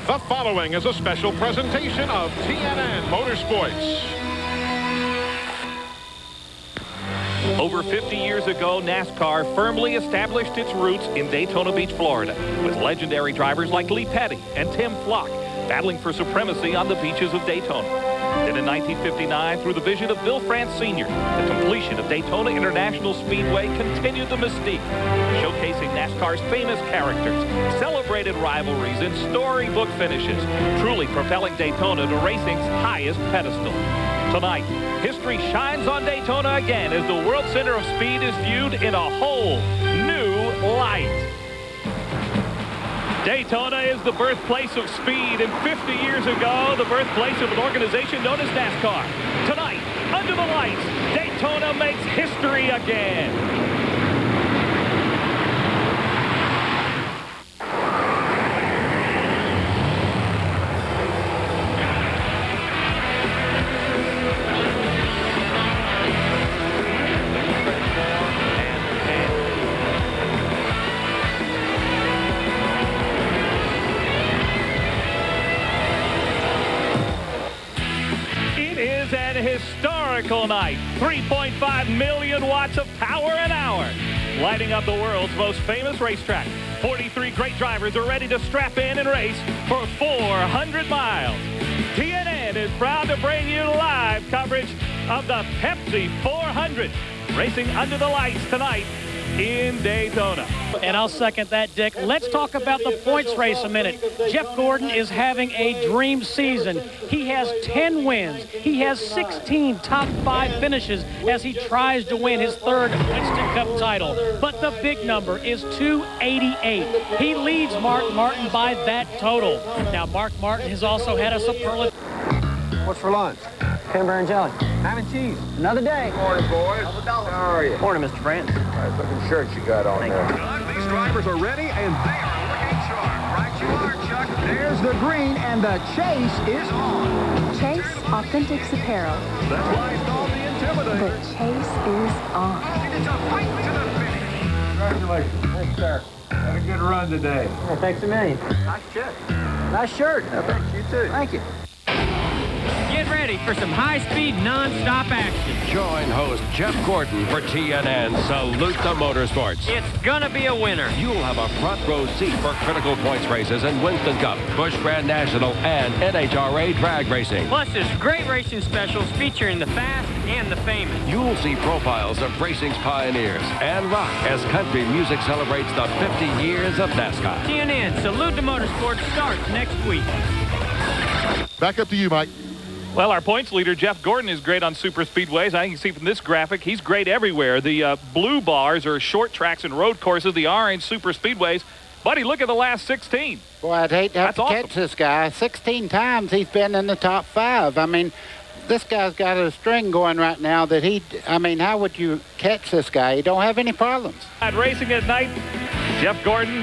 The following is a special presentation of TNN Motorsports. Over 50 years ago, NASCAR firmly established its roots in Daytona Beach, Florida, with legendary drivers like Lee Petty and Tim Flock battling for supremacy on the beaches of Daytona. Then in 1959, through the vision of Bill France Sr., the completion of Daytona International Speedway continued the mystique, showcasing NASCAR's famous characters, celebrated rivalries, and storybook finishes, truly propelling Daytona to racing's highest pedestal. Tonight, history shines on Daytona again as the World Center of Speed is viewed in a whole new light. Daytona is the birthplace of speed, and 50 years ago, the birthplace of an organization known as NASCAR. Tonight, under the lights, Daytona makes history again. An historical night. 3.5 million watts of power an hour, lighting up the world's most famous racetrack. 43 great drivers are ready to strap in and race for 400 miles. TNN is proud to bring you live coverage of the Pepsi 400, racing under the lights tonight in Daytona. And I'll second that, Dick. Let's talk about the points race a minute. Jeff Gordon is having a dream season. He has 10 wins. He has 16 top 5 finishes as he tries to win his third Winston Cup title. But the big number is 288. He leads Mark Martin by that total. Now, Mark Martin has also had a superlative. What's for lunch? Peanut butter and jelly. Ham and cheese. Another day. Morning, boys. How are you? Morning, Mr. France. Nice looking shirt you got on there. These drivers are ready, and they are looking sharp. Right you are, Chuck. There's the green, and the chase is on. Chase Authentics Apparel. That's why it's called the Intimidator. The chase is on. It's a fight to the finish. Congratulations. Thanks, sir. Had a good run today. Yeah, thanks a million. Nice check. Nice shirt. Yeah, thanks. You too. Thank you. Get ready for some high-speed, non-stop action. Join host Jeff Gordon for TNN Salute the Motorsports. It's gonna be a winner. You'll have a front row seat for critical points races in Winston Cup, Busch Grand National, and NHRA drag racing. Plus, there's great racing specials featuring the fast and the famous. You'll see profiles of racing's pioneers and rock as country music celebrates the 50 years of NASCAR. TNN Salute the Motorsports starts next week. Back up to you, Mike. Well, our points leader, Jeff Gordon, is great on super speedways. I can see from this graphic, he's great everywhere. The blue bars are short tracks and road courses, the orange super speedways. Buddy, look at the last 16. Boy, I'd hate to have That's to awesome. catch this guy. 16 times he's been in the top 5. I mean, this guy's got a string going right now that how would you catch this guy? He don't have any problems. At racing at night, Jeff Gordon,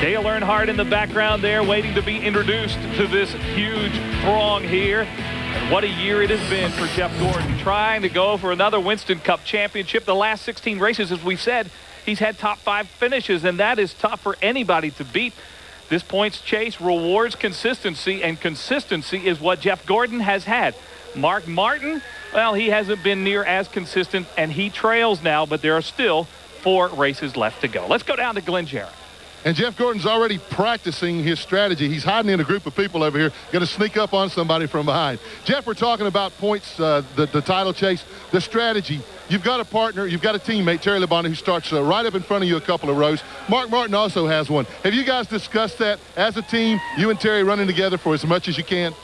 Dale Earnhardt in the background there, waiting to be introduced to this huge throng here. And what a year it has been for Jeff Gordon, trying to go for another Winston Cup championship. The last 16 races, as we said, he's had top 5 finishes, and that is tough for anybody to beat. This points chase rewards consistency, and consistency is what Jeff Gordon has had. Mark Martin, well, he hasn't been near as consistent, and he trails now, but there are still 4 races left to go. Let's go down to Glenn Jarrett. And Jeff Gordon's already practicing his strategy. He's hiding in a group of people over here, going to sneak up on somebody from behind. Jeff, we're talking about points, the title chase, the strategy. You've got a partner, you've got a teammate, Terry Labonte, who starts right up in front of you a couple of rows. Mark Martin also has one. Have you guys discussed that as a team, you and Terry running together for as much as you can?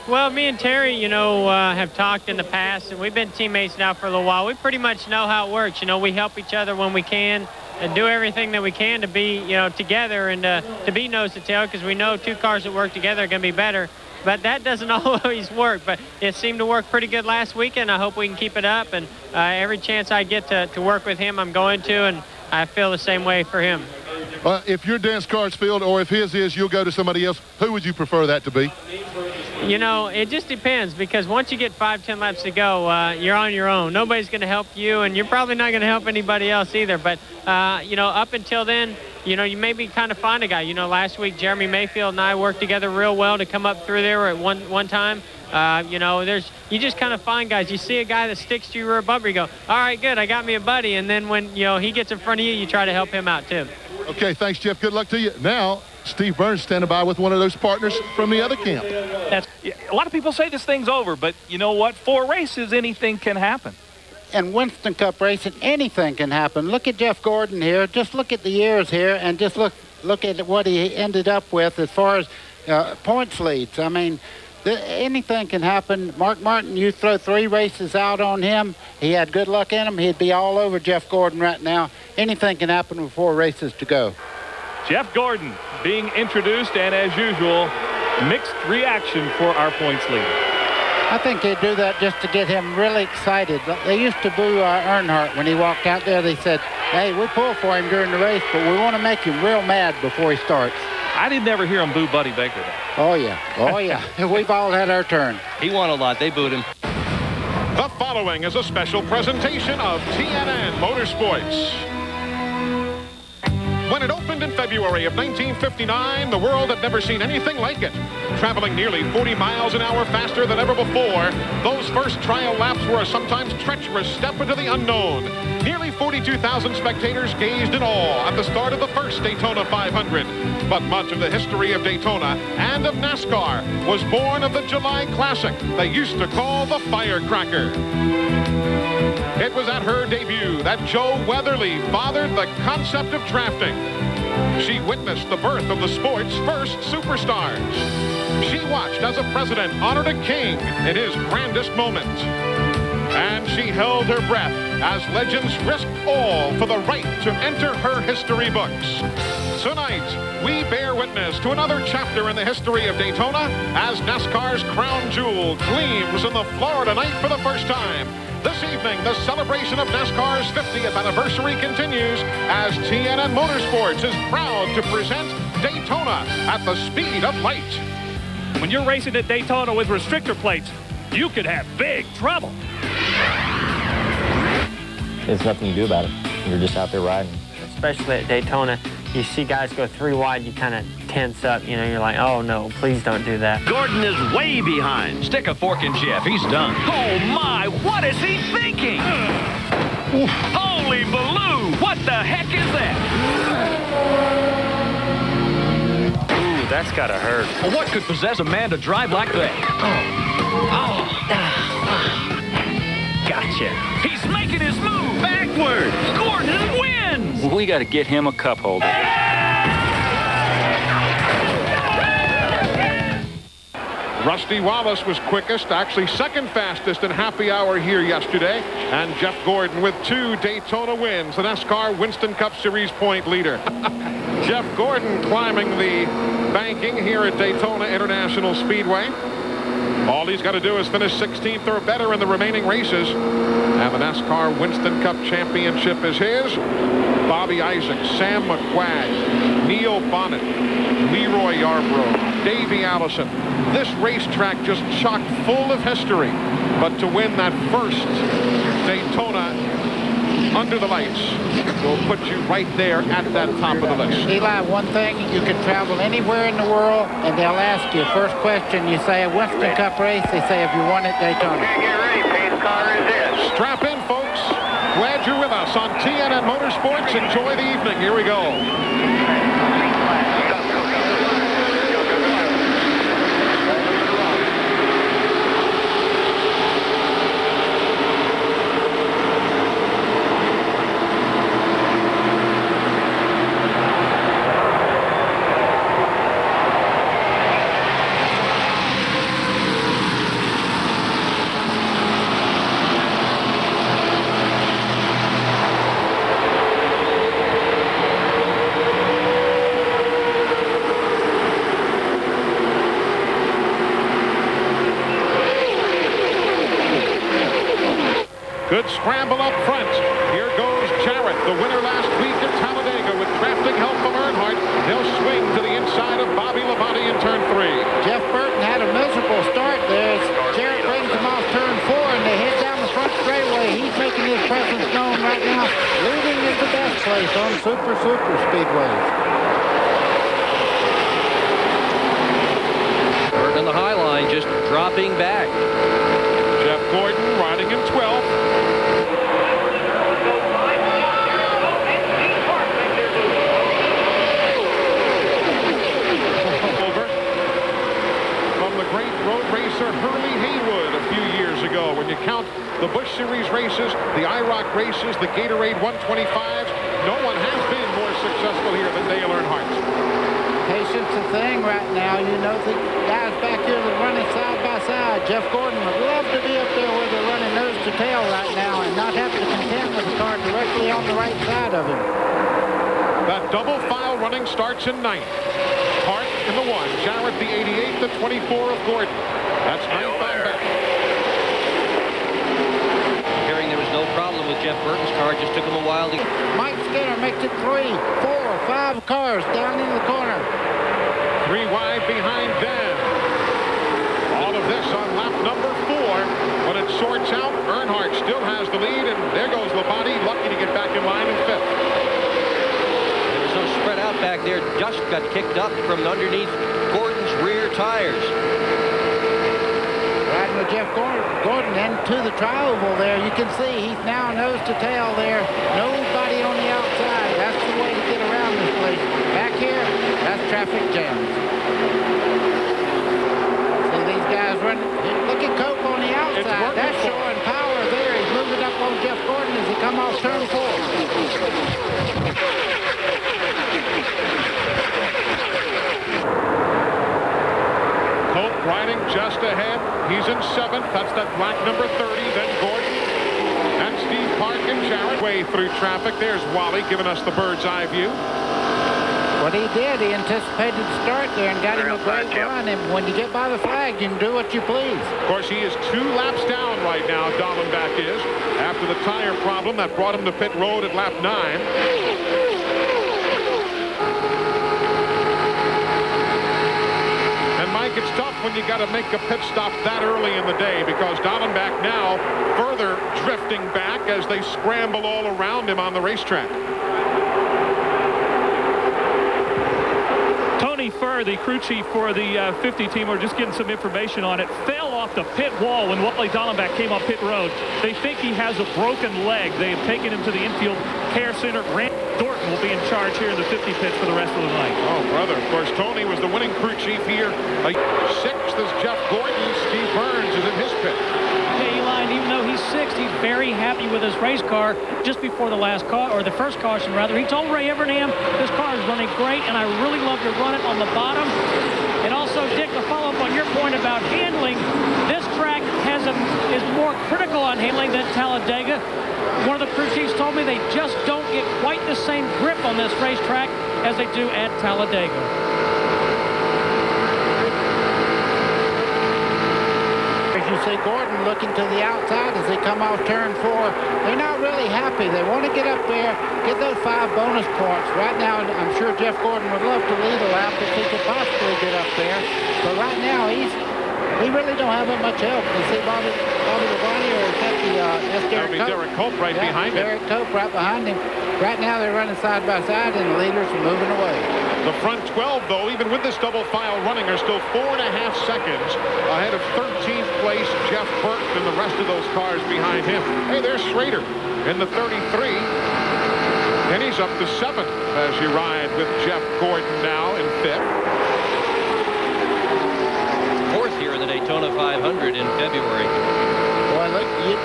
Well, me and Terry, have talked in the past, and we've been teammates now for a little while. We pretty much know how it works. We help each other when we can and do everything that we can to be, together and to be nose to tail, because we know 2 cars that work together are going to be better. But that doesn't always work. But it seemed to work pretty good last weekend. I hope we can keep it up. And every chance I get to work with him, I'm going to. And I feel the same way for him. If your dance card's filled or if his is, you'll go to somebody else. Who would you prefer that to be? It just depends, because once you get 5-10 laps to go, you're on your own. Nobody's going to help you, and you're probably not going to help anybody else either. But, up until then, you know, you maybe kind of find a guy. You know, last week Jeremy Mayfield and I worked together real well to come up through there at one time. You know, you just kind of find guys. You see a guy that sticks to your bumper, you go, all right, good, I got me a buddy. And then when, you know, he gets in front of you, you try to help him out too. Okay, thanks, Jeff. Good luck to you. Now, Steve Burns standing by with one of those partners from the other camp. A lot of people say this thing's over, but you know what? 4 races, anything can happen. In Winston Cup racing, anything can happen. Look at Jeff Gordon here. Just look at the years here, and just look at what he ended up with as far as points leads. I mean, anything can happen. Mark Martin, you throw 3 races out on him, he had good luck in him, he'd be all over Jeff Gordon right now. Anything can happen with 4 races to go. Jeff Gordon being introduced, and as usual, mixed reaction for our points leader. I think they do that just to get him really excited. They used to boo Earnhardt when he walked out there. They said, hey, we pull for him during the race, but we want to make him real mad before he starts. I didn't ever hear him boo Buddy Baker, though. Oh, yeah. Oh, yeah. We've all had our turn. He won a lot. They booed him. The following is a special presentation of TNN Motorsports. When it opened in February of 1959, the world had never seen anything like it. Traveling nearly 40 miles an hour faster than ever before, those first trial laps were a sometimes treacherous step into the unknown. Nearly 42,000 spectators gazed in awe at the start of the first Daytona 500. But much of the history of Daytona and of NASCAR was born of the July Classic they used to call the Firecracker. It was at her debut that Joe Weatherly fathered the concept of drafting. She witnessed the birth of the sport's first superstars. She watched as a president honored a king in his grandest moment. And she held her breath as legends risked all for the right to enter her history books. Tonight, we bear witness to another chapter in the history of Daytona as NASCAR's crown jewel gleams in the Florida night for the first time. This evening, the celebration of NASCAR's 50th anniversary continues as TNN Motorsports is proud to present Daytona at the speed of light. When you're racing at Daytona with restrictor plates, you could have big trouble. There's nothing to do about it. You're just out there riding. Especially at Daytona, you see guys go 3 wide, you kind of tense up. You know, you're like, oh, no, please don't do that. Gordon is way behind. Stick a fork in Jeff. He's done. Oh, my, what is he thinking? Holy Baloo, what the heck is that? Ooh, that's gotta hurt. Well, what could possess a man to drive like that? Gotcha. He's making his move backward. Gordon wins. We gotta get him a cup holder. Rusty Wallace was quickest, actually second fastest in happy hour here yesterday. And Jeff Gordon with 2 Daytona wins, the NASCAR Winston Cup Series point leader. Jeff Gordon climbing the banking here at Daytona International Speedway. All he's got to do is finish 16th or better in the remaining races. And the NASCAR Winston Cup Championship is his. Bobby Isaac, Sam McQuagg, Neil Bonnet, Leroy Yarbrough, Davey Allison. This racetrack just chock full of history. But to win that first Daytona under the lights will put you right there at that top of the list. Eli, one thing, you can travel anywhere in the world, and they'll ask you, first question, you say a Winston Cup race, they say, have you won at Daytona? Get ready, pace car is in. Strap in, folks. Glad you're with us on TNN Motorsports. Enjoy the evening. Here we go. Good scramble up front. Here goes Jarrett, the winner last week at Talladega with drafting help from Earnhardt. He'll swing to the inside of Bobby Labonte in turn 3. Jeff Burton had a miserable start there. Jarrett brings him off turn 4, and they head down the front straightaway. He's making his presence known right now. Leading is the best place on super speedways. Burton on the high line, just dropping back. Jeff Gordon riding in 12th. Hurley Haywood a few years ago. When you count the Busch Series races, the IROC races, the Gatorade 125s, no one has been more successful here than Dale Earnhardt. Patience a thing right now. You know, the guys back here that are running side by side. Jeff Gordon would love to be up there where they're running nose to tail right now and not have to contend with the car directly on the right side of him. That double file running starts in 9th. Hart in the 1, Jarrett the 88, the 24 of Gordon. That's 9th on back. Hearing there was no problem with Jeff Burton's car, just took him a while to... Mike Skinner makes it 3, 4, 5 cars down in the corner. 3 wide behind them. All of this on lap number 4. When it sorts out, Earnhardt still has the lead, and there goes Labonte, lucky to get back in line in 5th. There was no spread out back there. Dust got kicked up from underneath Gordon's rear tires. Riding with Jeff Gordon into the tri-oval there. You can see he's now nose to tail there. Nobody on the outside. That's the way to get around this place. Back here, that's traffic jams. See these guys running. Look at Cope on the outside. That's showing power there. He's moving up on Jeff Gordon as he come off turn 4. Riding just ahead. He's in 7th. That's that black number 30. Then Gordon and Steve Park and Jarrett. Way through traffic. There's Wally giving us the bird's eye view. What he did, he anticipated the start there and got him a great run. And when you get by the flag, you can do what you please. Of course, he is 2 laps down right now, Dallenbach is, after the tire problem that brought him to pit road at lap 9. Mike, it's tough when you got to make a pit stop that early in the day because Dallenbach now further drifting back as they scramble all around him on the racetrack. Tony Furr, the crew chief for the 50 team, we're just getting some information on it, fell off the pit wall when Wally Dallenbach came off pit road. They think he has a broken leg. They have taken him to the infield care center. Thornton will be in charge here in the 50 pit for the rest of the night. Oh, brother. Of course, Tony was the winning crew chief here. 6th is Jeff Gordon. Steve Burns is in his pit. Yeah, Eli, even though he's 6th, he's very happy with his race car. Just before the last car, or the first caution, rather, he told Ray Evernham, this car is running great, and I really love to run it on the bottom. And also, Dick, to follow up on your point about handling, this track is more critical on handling than Talladega. One of the crew chiefs told me they just don't get quite the same grip on this racetrack as they do at Talladega. As you see Gordon looking to the outside as they come off turn 4. They're not really happy. They want to get up there, get those 5 bonus points. Right now, I'm sure Jeff Gordon would love to lead a lap if he could possibly get up there. But right now, he really don't have that much help. You see Bobby Labonte, or is that that's Derek Cope? Derek Cope right behind him. Derek Cope right behind him. Right now they're running side by side and the leaders are moving away. The front 12, though, even with this double file running, are still 4.5 seconds ahead of 13th place Jeff Burke and the rest of those cars behind him. Hey, there's Schrader in the 33. And he's up to 7th as you ride with Jeff Gordon now in 5th. 4th here in the Daytona 500 in February. Boy,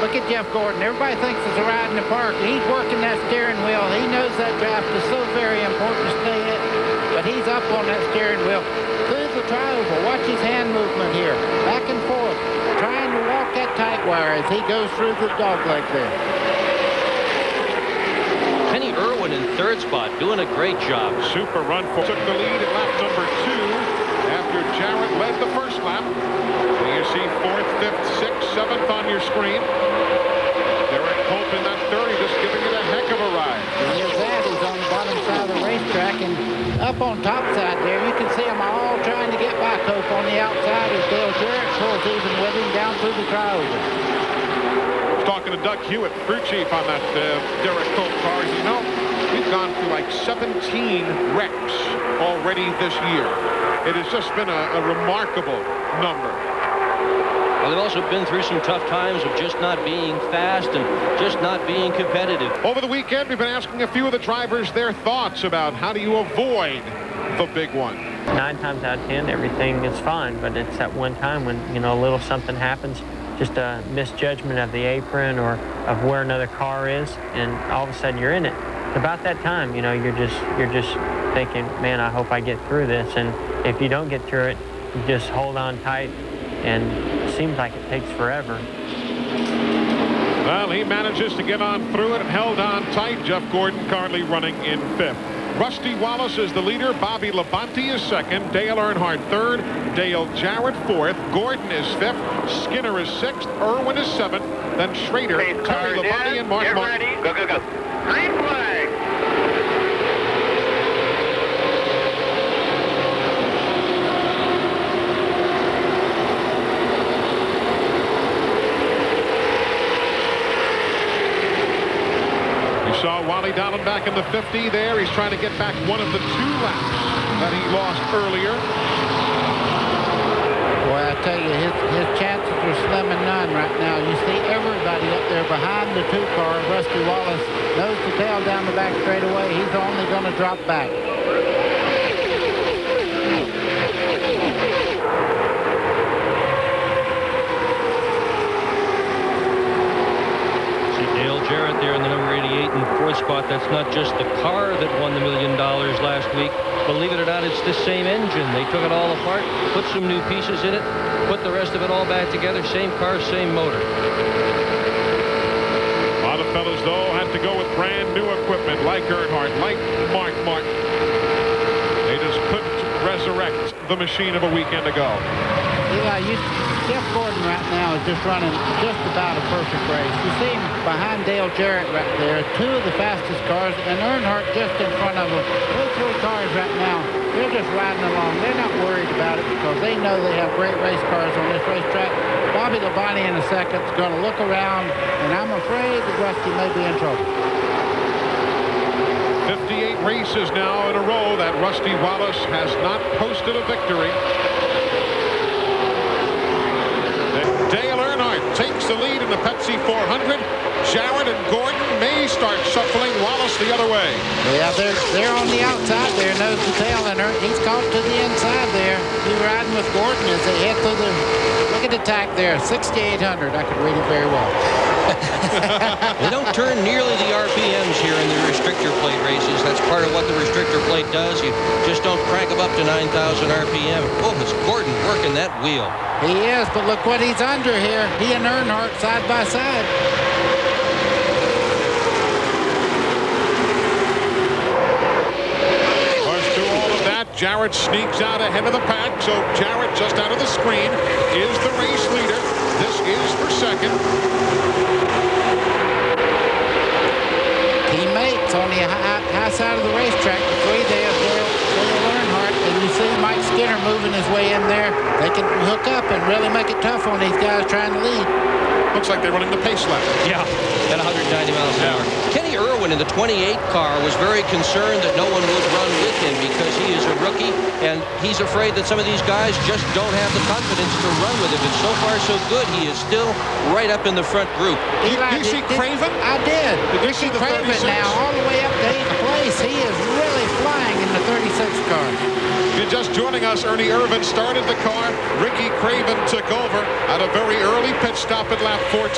look at Jeff Gordon. Everybody thinks it's a ride in the park. He's working that steering wheel. He knows that draft is so very important to stay in. But he's up on that steering wheel. Through the tri-oval. Watch his hand movement here. Back and forth. Trying to walk that tight wire as he goes through the dogleg there. Kenny Irwin in 3rd spot, doing a great job. Super run. Took the lead at lap number 2 after Jarrett led the first lap. You see 4th, 5th, 6th, 7th on your screen. Derek Cope in that 30, just giving it a heck of a ride. Here's that. He's on the bottom side of the racetrack, and up on top side there, you can see them all trying to get by Cope on the outside as Dale Jarrett pulls even with him down through the tri-oval. Talking to Doug Hewitt, crew chief on that Derek Cope car. You know, We've gone through like 17 wrecks already this year. It has just been a remarkable number. Well, they've also been through some tough times of just not being fast and just not being competitive. Over the weekend, we've been asking a few of the drivers their thoughts about how do you avoid the big one. 9 times out of 10, everything is fine, but it's that one time when, you know, a little something happens, just a misjudgment of the apron or of where another car is, and all of a sudden you're in it. About that time, you know, you're just thinking, man, I hope I get through this. And if you don't get through it, you just hold on tight, and it seems like it takes forever. Well, he manages to get on through it and held on tight. Jeff Gordon currently running in 5th. Rusty Wallace is the leader. Bobby Labonte is 2nd. Dale Earnhardt 3rd. Dale Jarrett 4th. Gordon is 5th. Skinner is 6th. Irwin is 7th. Then Schrader, Tony Labonte, and Mark Martin. Go, go, go. Green flag. You saw Wally Dallin back in the 50 there. He's trying to get back one of the 2 laps that he lost earlier. Boy, I tell you, his chances are slim and none right now. You see everybody up there behind the 2 car. Rusty Wallace nose to tail down the back straightaway. He's only going to drop back. Dale Jarrett there in the number 88 and 4th spot. That's not just the car that won the $1 million last week. Believe it or not, it's the same engine. They took it all apart, put some new pieces in it, put the rest of it all back together. Same car, same motor. A lot of fellas, though, had to go with brand new equipment like Earnhardt, like Mark Martin. They just couldn't resurrect the machine of a weekend ago. Eli, Jeff Gordon right now is just running just about a perfect race. You see him behind Dale Jarrett right there, 2 of the fastest cars, and Earnhardt just in front of him. Those 3 cars right now, they're just riding along. They're not worried about it because they know they have great race cars on this racetrack. Bobby Labonte in a second is going to look around, and I'm afraid that Rusty may be in trouble. 58 races now in a row that Rusty Wallace has not posted a victory. Dale Earnhardt takes the lead in the Pepsi 400. Jarrett and Gordon may start shuffling Wallace the other way. Yeah, they're on the outside there, nose to tail, and he's caught to the inside there. He's riding with Gordon as they head through the, look at the tack there, 6,800. I could read it very well. They don't turn nearly the RPMs here in the restrictor plate races. That's part of what the restrictor plate does. You just don't crank them up to 9,000 RPM. Oh, it's Gordon working that wheel. He is, but look what he's under here. He and Earnhardt side by side. Jarrett sneaks out ahead of the pack, so Jarrett just out of the screen is the race leader. This is for 2nd. Teammates on the high side of the racetrack. The 3 Dale Earnhardt, and you see Mike Skinner moving his way in there. They can hook up and really make it tough on these guys trying to lead. Looks like they're running the pace lap. Yeah, at 190 miles an hour. Kenny Irwin in the 28 car was very concerned that no one would run with him because he is a rookie, and he's afraid that some of these guys just don't have the confidence to run with him. And so far, so good. He is still right up in the front group. Did you see Craven? I did. Did you see the Craven 36? now all the way up to 8th place. He is really flying in the 36 car. If you're just joining us, Ernie Irvin started the car. Ricky Craven took over at a very early pit stop at lap 14.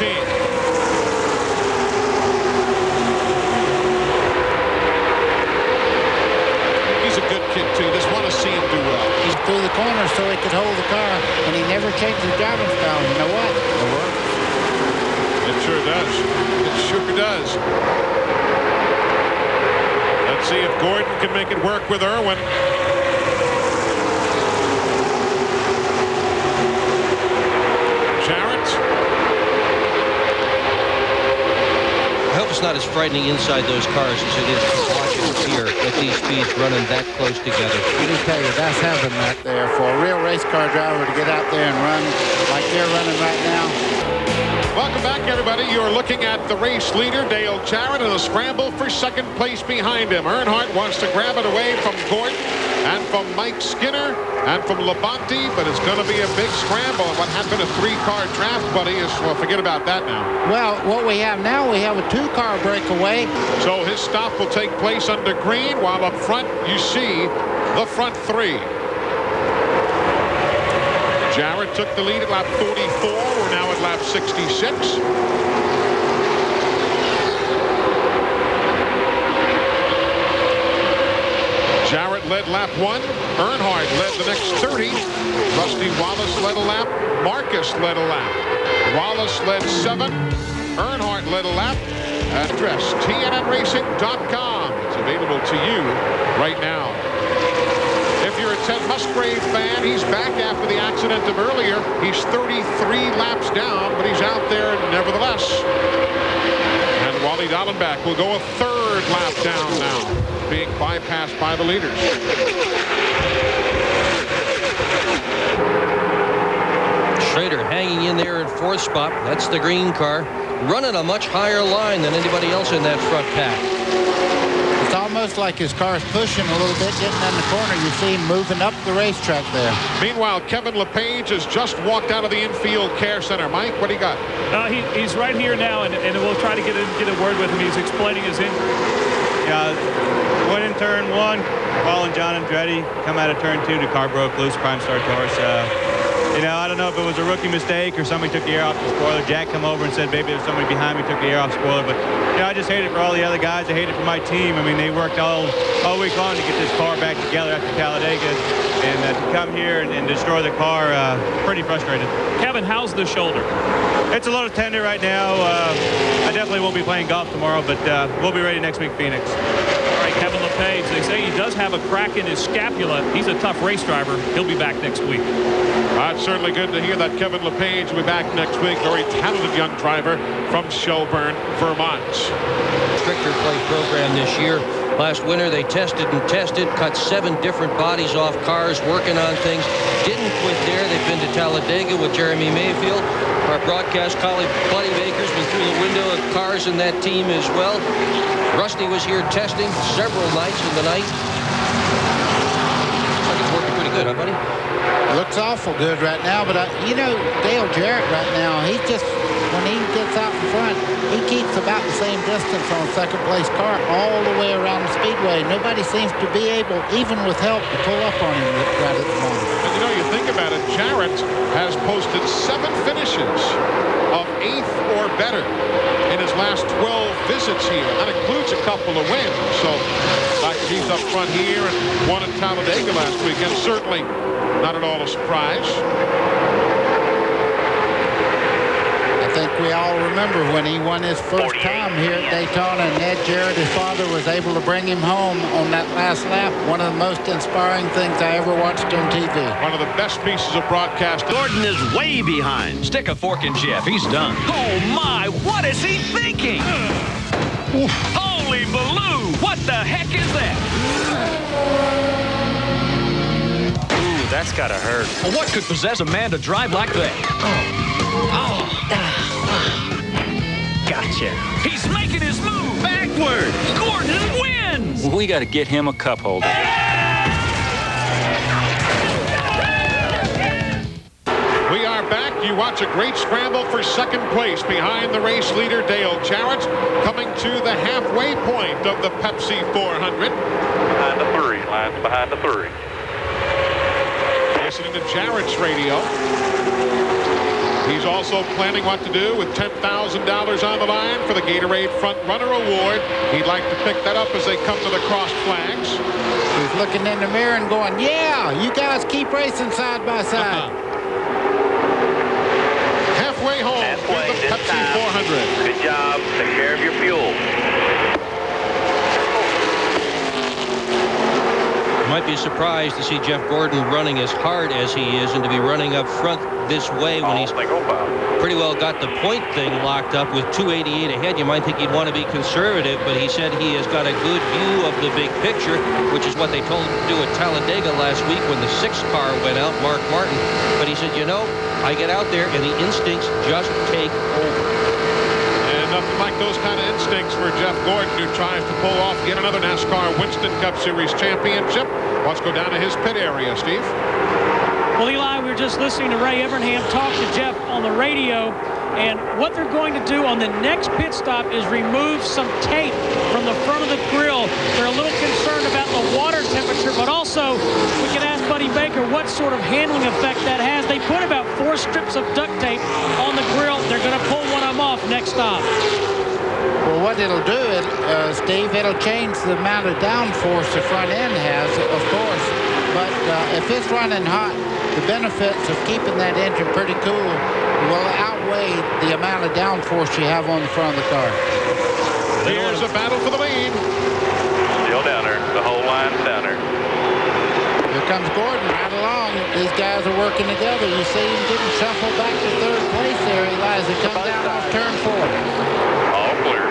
He's a good kid, too. Just want to see him do well. He's through the corner so he could hold the car, and he never changed his driving style. You know what? It works. It sure does. It sure does. Let's see if Gordon can make it work with Irwin. Jarrett. I hope it's not as frightening inside those cars as it is watching here at these speeds running that close together. Let me tell you, that's heaven right there for a real race car driver to get out there and run like they're running right now. Welcome back, everybody. You're looking at the race leader, Dale Jarrett, in a scramble for second place behind him. Earnhardt wants to grab it away from Gordon and from Mike Skinner and from Labonte, but it's going to be a big scramble. And what happened to three-car draft, buddy, is, well, forget about that now. Well, what we have now, we have a two-car breakaway. So his stop will take place under green, while up front you see the front three. Jarrett took the lead at lap 44. We're now at lap 66. Jarrett led lap 1. Earnhardt led the next 30. Rusty Wallace led a lap. Marcus led a lap. Wallace led 7. Earnhardt led a lap. Address TNNRacing.com. It's available to you right now. If you're a Ted Musgrave fan, he's back after the accident of earlier. He's 33 laps down, but he's out there nevertheless. And Wally Dallenbach will go a third lap down now, being bypassed by the leaders. Schrader hanging in there in fourth spot. That's the green car. Running a much higher line than anybody else in that front pack. It's almost like his car's pushing a little bit, getting in the corner. You see him moving up the racetrack there. Meanwhile, Kevin LePage has just walked out of the infield care center. Mike, what do you got? He's right here now, and we'll try to get a word with him. He's explaining his injury. Yeah, went in turn 1. Paul and John Andretti come out of turn 2. The car broke loose. Prime Star Taurus. I don't know if it was a rookie mistake or somebody took the air off the spoiler. Jack come over and said, maybe there's somebody behind me took the air off the spoiler. But, I just hate it for all the other guys. I hate it for my team. I mean, they worked all week long to get this car back together after Talladega. And to come here and destroy the car, pretty frustrated. Kevin, how's the shoulder? It's a little tender right now. I definitely won't be playing golf tomorrow, but we'll be ready next week, Phoenix. All right, Kevin LePage, they say he does have a crack in his scapula. He's a tough race driver. He'll be back next week. It's certainly good to hear that Kevin LePage will be back next week. Very talented young driver from Shelburne, Vermont. Stricter play program this year. Last winter they tested and tested, cut 7 different bodies off cars, working on things. Didn't quit there. They've been to Talladega with Jeremy Mayfield. Our broadcast colleague Buddy Baker's been through the window of cars in that team as well. Rusty was here testing several nights in the night. Looks like it's working pretty good, huh, Buddy? Looks awful good right now, but Dale Jarrett right now, he just, when he gets out in front, he keeps about the same distance on a second place car all the way around the speedway. Nobody seems to be able, even with help, to pull up on him right at the moment. And you think about it, Jarrett has posted 7 finishes of 8th or better in his last 12 visits here. That includes a couple of wins. So he's up front here and won at Talladega last weekend. Certainly not at all a surprise. I think we all remember when he won his first time here at Daytona, and Ned Jarrett, his father, was able to bring him home on that last lap. One of the most inspiring things I ever watched on TV. One of the best pieces of broadcast. Gordon is way behind. Stick a fork in Jeff. He's done. Oh, my. What is he thinking? Holy Baloo. What the heck is that? Ooh, that's gotta hurt. Well, what could possess a man to drive like that? Gotcha. He's making his move backwards. Gordon wins. We gotta get him a cup holder. We are back. You watch a great scramble for second place behind the race leader, Dale Jarrett, coming to the halfway point of the Pepsi 400. Behind the 3. Lines behind the 3. Listening to Jarrett's radio. He's also planning what to do with $10,000 on the line for the Gatorade Front Runner Award. He'd like to pick that up as they come to the crossed flags. He's looking in the mirror and going, yeah, you guys keep racing side by side. Halfway home with the Pepsi 400. Good job. Take care of your fuel. You might be surprised to see Jeff Gordon running as hard as he is and to be running up front this way when he's pretty well got the point thing locked up with 288 ahead. You might think he'd want to be conservative, but he said he has got a good view of the big picture, which is what they told him to do at Talladega last week when the 6th car went out, Mark Martin. But he He said, you know, I get out there and the instincts just take over. And nothing like those kind of instincts for Jeff Gordon, who tries to pull off yet another NASCAR Winston Cup Series championship. Let's go down to his pit area, Steve. Well, Eli, we were just listening to Ray Evernham talk to Jeff on the radio, and what they're going to do on the next pit stop is remove some tape from the front of the grill. They're a little concerned about the water temperature, but also we can ask Buddy Baker what sort of handling effect that has. They put about 4 strips of duct tape on the grill. They're going to pull one of them off next stop. Well, what it'll do, Steve, it'll change the amount of downforce the front end has, of course. But if it's running hot, the benefits of keeping that engine pretty cool will outweigh the amount of downforce you have on the front of the car. Here's a battle for the lead. Still down there. The whole line's down there. Here comes Gordon right along. These guys are working together. You see him getting shuffled back to third place there, Eli, as he comes down off turn 4. All clear.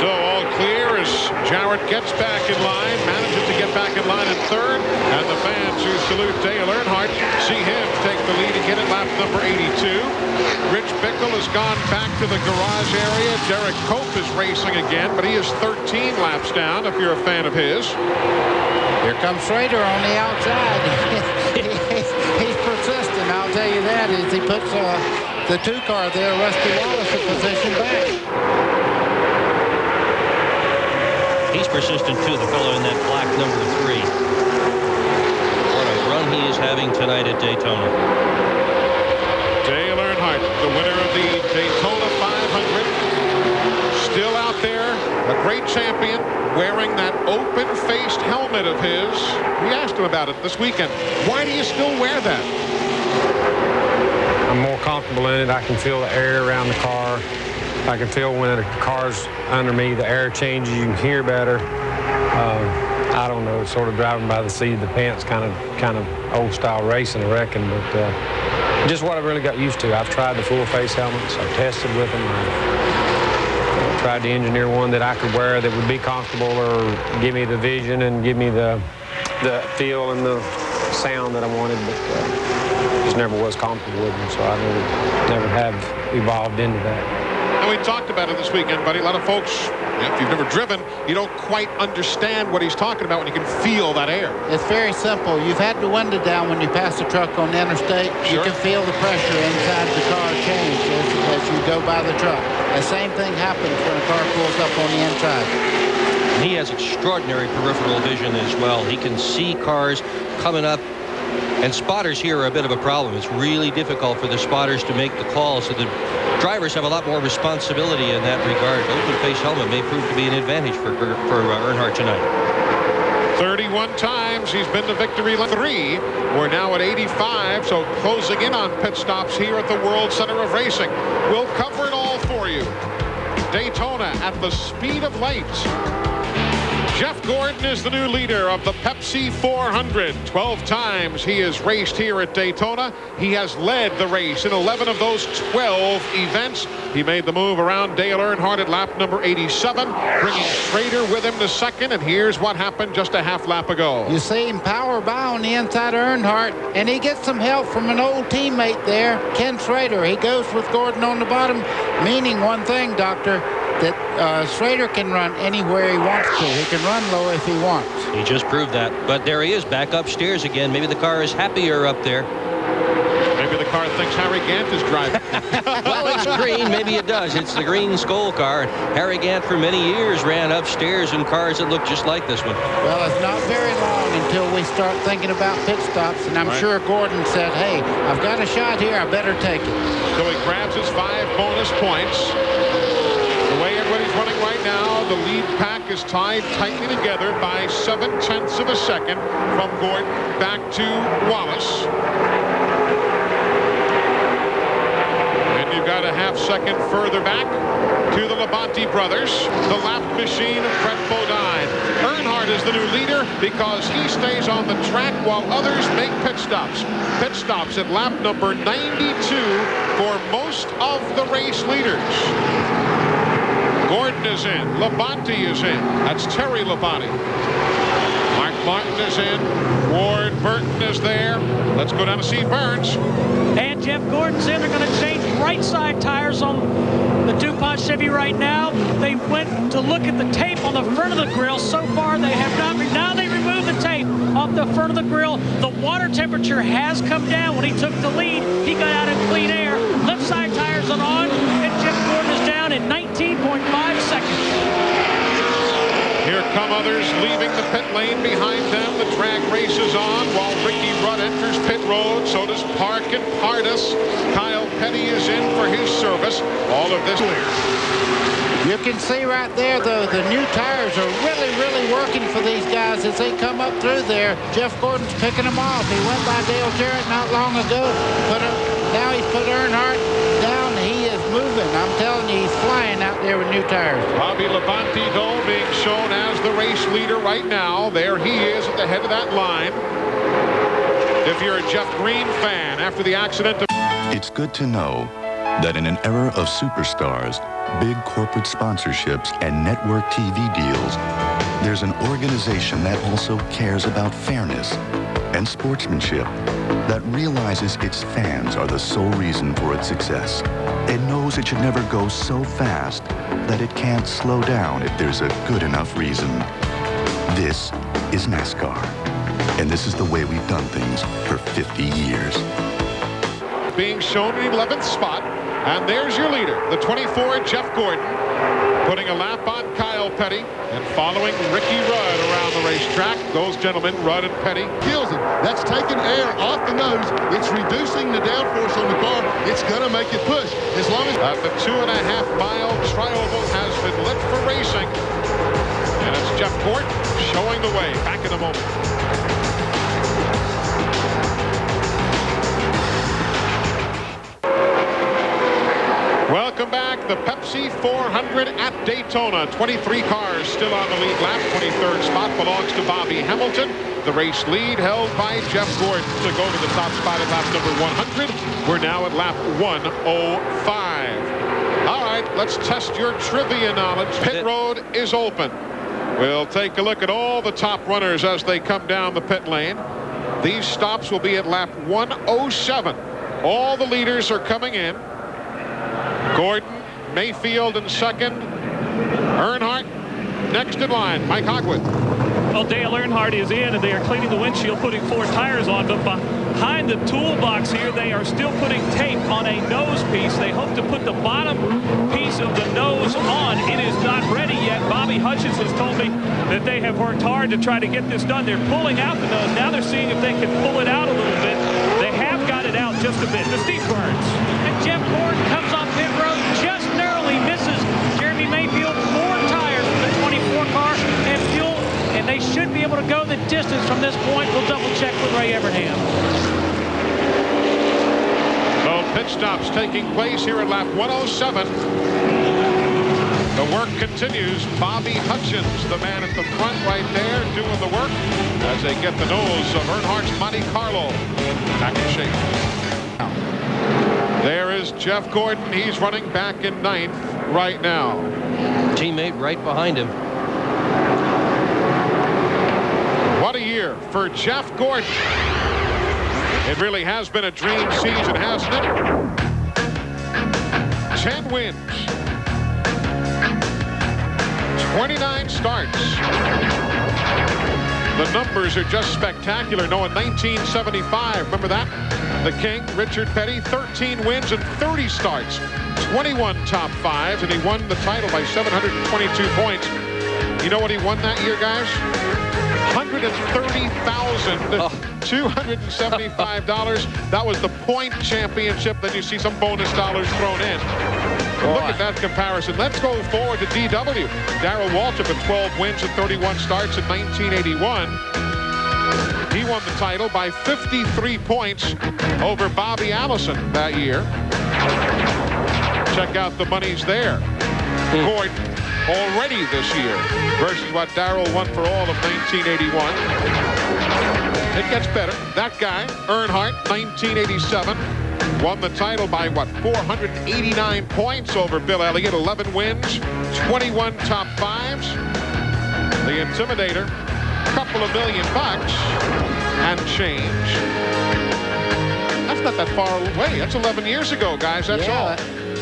So all clear as Jarrett gets back in line, manages to get back in line in third, and the fans who salute Dale Earnhardt see him take the lead again at lap number 82. Rich Bickle has gone back to the garage area. Derek Cope is racing again, but he is 13 laps down if you're a fan of his. Here comes Schrader on the outside. He's persistent, I'll tell you that, as he puts the 2 car there, Rusty Wallace, in position back. He's persistent, too, the fellow in that black number 3. What a run he is having tonight at Daytona. Dale Earnhardt, the winner of the Daytona 500. Still out there, a great champion, wearing that open-faced helmet of his. We asked him about it this weekend. Why do you still wear that? I'm more comfortable in it. I can feel the air around the car. I can feel when the car's under me, the air changes, you can hear better. I don't know, it's sort of driving by the seat of the pants, kind of old-style racing, I reckon, but just what I really got used to. I've tried the full-face helmets. I've tested with them. I've tried to engineer one that I could wear that would be comfortable or give me the vision and give me the feel and the sound that I wanted, but just never was comfortable with them, so I never have evolved into that. And we talked about it this weekend, buddy. A lot of folks, if you've never driven, you don't quite understand what he's talking about when you can feel that air. It's very simple. You've had the window down when you pass the truck on the interstate. Sure. You can feel the pressure inside the car change as you go by the truck. The same thing happens when a car pulls up on the inside. He has extraordinary peripheral vision as well. He can see cars coming up. And spotters here are a bit of a problem. It's really difficult for the spotters to make the call, so the drivers have a lot more responsibility in that regard. Open-face helmet may prove to be an advantage for Earnhardt tonight. 31 times he's been to victory lane 3. We're now at 85, so closing in on pit stops here at the World Center of Racing. We'll cover it all for you. Daytona at the speed of light. Jeff Gordon is the new leader of the Pepsi 400. 12 times he has raced here at Daytona. He has led the race in 11 of those 12 events. He made the move around Dale Earnhardt at lap number 87, bringing Schrader with him to second, and here's what happened just a half lap ago. You see him power by on the inside of Earnhardt, and he gets some help from an old teammate there, Ken Schrader. He goes with Gordon on the bottom, meaning one thing, Doctor, that Schrader can run anywhere he wants to. He can run low if he wants. He just proved that. But there he is, back upstairs again. Maybe the car is happier up there. Maybe the car thinks Harry Gant is driving. Well, it's green. Maybe it does. It's the green Skoal car. Harry Gant for many years ran upstairs in cars that look just like this one. Well, it's not very long until we start thinking about pit stops, and I'm sure Gordon said, hey, I've got a shot here. I better take it. So he grabs his 5 bonus points. The way everybody's running right now, the lead pack is tied tightly together by 0.7 of a second from Gordon back to Wallace. And you've got a half second further back to the Labonte brothers, the lap machine of Brett Bodine. Earnhardt is the new leader because he stays on the track while others make pit stops. Pit stops at lap number 92 for most of the race leaders. Gordon is in. Labonte is in. That's Terry Labonte. Mark Martin is in. Ward Burton is there. Let's go down to see Burns. And Jeff Gordon's in. They're going to change right side tires on the DuPont Chevy right now. They went to look at the tape on the front of the grill. So far, they have not. Now they removed the tape off the front of the grill. The water temperature has come down. When he took the lead, he got out in clean air. Left side tires are on, and Jeff Gordon is down in 19.5 seconds. Here come others leaving the pit lane behind them. The drag race is on while Ricky Rudd enters pit road. So does Park and Pardus. Kyle Petty is in for his service. All of this clear. You can see right there, the new tires are really working for these guys as they come up through there. Jeff Gordon's picking them off. He went by Dale Jarrett not long ago. Now he's put Earnhardt down. He is moving. I'm telling you, he's flying out there with new tires. Bobby Labonte, though, being shown as the race leader right now. There he is at the head of that line. If you're a Jeff Green fan after the accident. It's good to know that in an era of superstars, big corporate sponsorships, and network TV deals, there's an organization that also cares about fairness and sportsmanship, that realizes its fans are the sole reason for its success, and knows it should never go so fast that it can't slow down if there's a good enough reason. This is NASCAR, and this is the way we've done things for 50 years. Being shown in 11th spot. And there's your leader, the 24, Jeff Gordon, putting a lap on Kyle Petty and following Ricky Rudd around the racetrack. Those gentlemen, Rudd and Petty. Kills him. That's taking air off the nose. It's reducing the downforce on the car. It's going to make it push. As long as... The 2.5-mile trioval has been lit for racing. And it's Jeff Gordon showing the way. Back in a moment. Welcome back. The Pepsi 400 at Daytona. 23 cars still on the lead lap. 23rd spot belongs to Bobby Hamilton. The race lead held by Jeff Gordon to go to the top spot at lap number 100. We're now at lap 105. All right, let's test your trivia knowledge. Pit road is open. We'll take a look at all the top runners as they come down the pit lane. These stops will be at lap 107. All the leaders are coming in. Gordon, Mayfield in second. Earnhardt next in line. Mike Hogwood. Well, Dale Earnhardt is in, and they are cleaning the windshield, putting 4 tires on. But behind the toolbox here, they are still putting tape on a nose piece. They hope to put the bottom piece of the nose on. It is not ready yet. Bobby Hutchins has told me that they have worked hard to try to get this done. They're pulling out the nose. Now they're seeing if they can pull it out a little bit. They have got it out just a bit. To Steve Burns. And Jeff Gordon comes off pit road, just narrowly misses Jeremy Mayfield. 4 tires from the 24 car and fuel, and they should be able to go the distance from this point. We'll double check with Ray Evernham. So pit stops taking place here at lap 107. The work continues. Bobby Hutchins, the man at the front right there, doing the work as they get the nose of Earnhardt's Monte Carlo back in shape. There is Jeff Gordon. He's running back in 9th right now. Teammate right behind him. What a year for Jeff Gordon. It really has been a dream season, hasn't it? 10 wins. 29 starts. The numbers are just spectacular. No, in 1975, remember that? The King, Richard Petty, 13 wins and 30 starts. 21 top 5s, and he won the title by 722 points. You know what he won that year, guys? $130,275. That was the point championship. Then you see some bonus dollars thrown in. Look at that comparison. Let's go forward to DW. Darrell Waltrip at 12 wins and 31 starts in 1981. He won the title by 53 points over Bobby Allison that year. Check out the monies there. Gordon already this year versus what Darrell won for all of 1981. It gets better. That guy, Earnhardt, 1987, won the title by, 489 points over Bill Elliott, 11 wins, 21 top 5s. The Intimidator, Cup couple of $1 million and change. That's not that far away. That's 11 years ago, guys. That's all.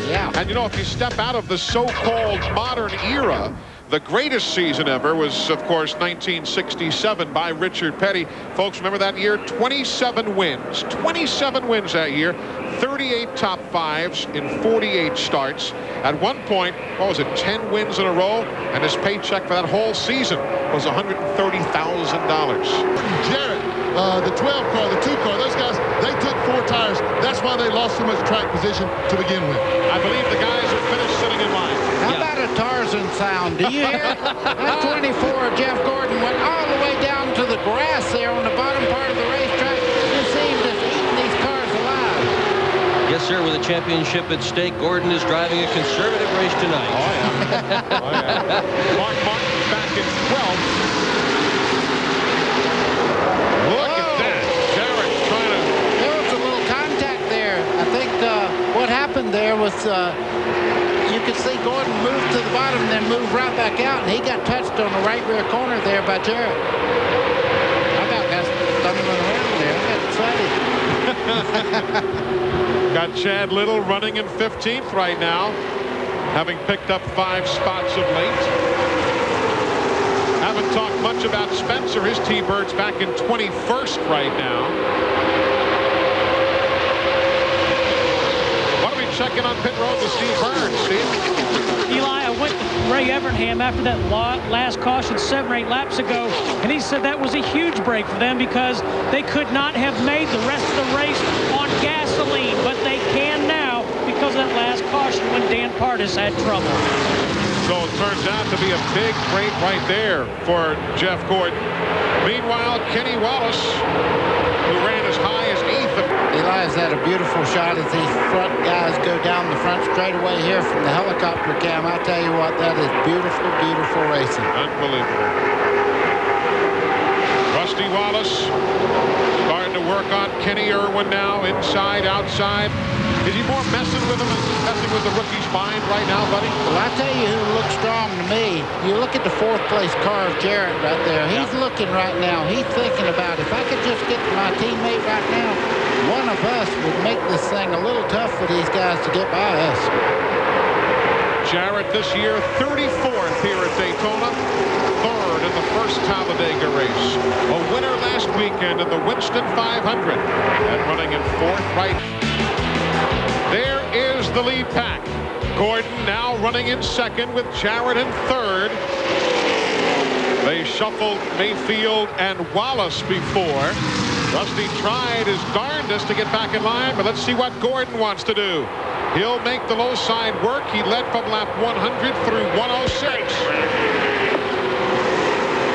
Yeah. And, you know, if you step out of the so-called modern era, the greatest season ever was, of course, 1967 by Richard Petty. Folks, remember that year? 27 wins. 27 wins that year. 38 top fives in 48 starts. At one point, what was it, 10 wins in a row? And his paycheck for that whole season was $130,000. Jarrett, the 12 car, the 2 car, those guys, they took 4 tires. That's why they lost so much track position to begin with. I believe the guys are finished sitting in line. How about a Tarzan sound? Do you hear it? That 24, Jeff Gordon, went all the way down to the grass there on the bottom part of the racetrack. You see him just eating these cars alive. Yes, sir, with a championship at stake, Gordon is driving a conservative race tonight. Oh, yeah. Oh, yeah. Mark Martin back in 12th. Look at that. Jarrett trying to... There was a little contact there. I think what happened there was you could see Gordon move to the bottom and then move right back out, and he got touched on the right rear corner there by Jarrett. I about got stumbling around there. I got excited. Got Chad Little running in 15th right now, having picked up 5 spots of late. Haven't talked much about Spencer. His T-Bird's back in 21st right now. Checking on pit road with Steve Burns. Steve? Eli, I went to Ray Evernham after that last caution 7 or 8 laps ago, and he said that was a huge break for them because they could not have made the rest of the race on gasoline, but they can now because of that last caution when Dan Pardis had trouble. So it turns out to be a big break right there for Jeff Gordon. Meanwhile, Kenny Wallace, who ran as high as 8th. Eli's had a beautiful shot as these front guys go down the front straightaway here from the helicopter cam. I tell you what, that is beautiful, beautiful racing. Unbelievable. Rusty Wallace starting to work on Kenny Irwin now, inside, outside. Is he more messing with him and messing with the rookie's mind right now, buddy? Well, I tell you who looks strong to me. You look at the 4th place car of Jarrett right there. He's looking right now. He's thinking about, if I could just get to my teammate right now, one of us would make this thing a little tough for these guys to get by us. Jarrett this year 34th here at Daytona, 3rd in the first Talladega race. A winner last weekend in the Winston 500 and running in 4th right. There is the lead pack. Gordon now running in 2nd with Jarrett in 3rd. They shuffled Mayfield and Wallace before. Rusty tried his darndest to get back in line, but let's see what Gordon wants to do. He'll make the low side work. He led from lap 100 through 106.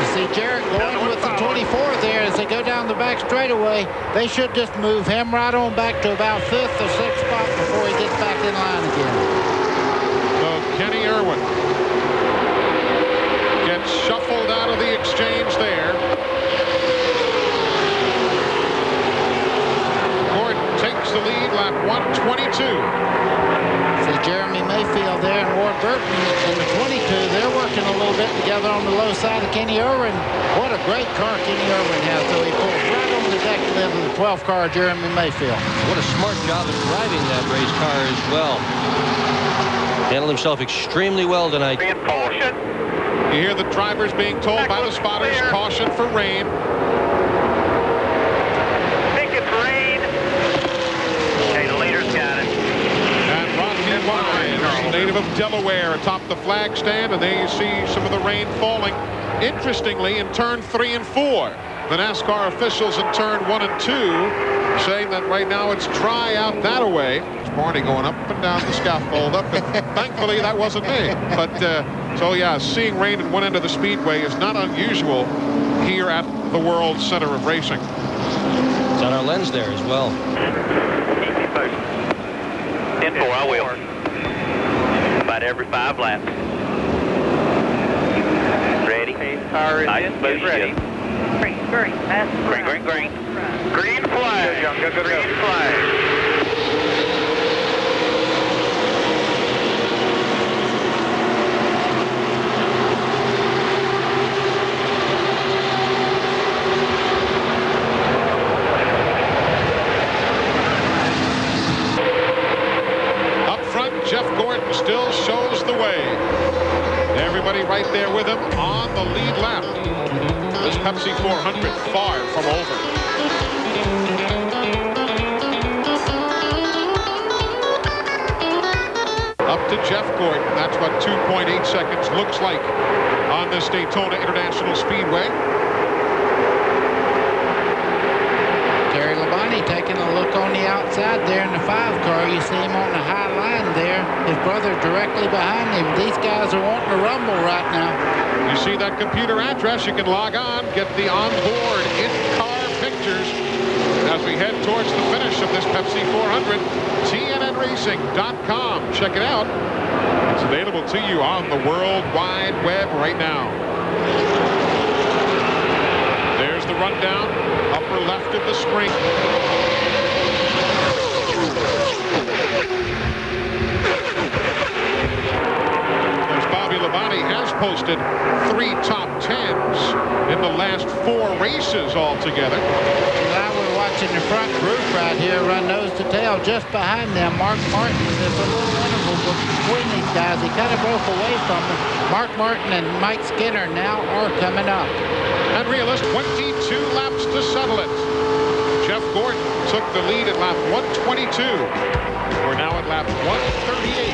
You see Jarrett going with the 24 there as they go down the back straightaway. They should just move him right on back to about 5th or 6th spot before he gets back in line again. So Kenny Irwin gets shuffled out of the exchange there. Takes the lead, lap 122. See Jeremy Mayfield there and Ward Burton in the 22. They're working a little bit together on the low side of Kenny Irwin. What a great car Kenny Irwin has, though. He pulls right on the deck lid of the 12th car of Jeremy Mayfield. What a smart job of driving that race car as well. Handled himself extremely well tonight. You hear the drivers being told by the spotters, caution for rain. Native of Delaware atop the flag stand, and there you see some of the rain falling. Interestingly, in turn 3 and 4, the NASCAR officials in turn 1 and 2 saying that right now it's dry out that way. It's Barney going up and down the scaffold up, and thankfully that wasn't me. But so yeah, seeing rain at one end of the speedway is not unusual here at the World Center of Racing. It's on our lens there as well. 10-4, I will. About every 5 laps. Ready? Nice, smooth ready. Green, green, green, green, green. Green flag. Go, go, go, green flag. still shows the way. Everybody right there with him on the lead lap. This Pepsi 400 far from over. Up to Jeff Gordon. That's what 2.8 seconds looks like on this Daytona International Speedway. Terry Labonte taking a look on the outside there in the 5 car. You see him on the high line there. His brother directly behind him. These guys are wanting to rumble right now. You see that computer address. You can log on, get the onboard in-car pictures as we head towards the finish of this Pepsi 400. TNNRacing.com. Check it out. It's available to you on the World Wide Web right now. There's the rundown. Upper left of the screen. There's Bobby Labonte has posted 3 top 10s in the last 4 races altogether. Now we're watching the front group right here run nose to tail. Just behind them, Mark Martin. There's a little interval between these guys. He kind of broke away from them. Mark Martin and Mike Skinner now are coming up. And realistic, 22 laps to settle it. Jeff Gordon took the lead at lap 122. We're now at lap 138.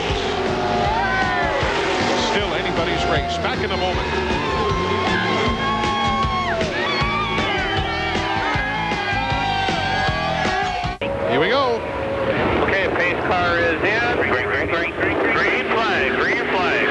Still anybody's race. Back in a moment. Here we go. Okay, pace car is in. Green flag, green flag.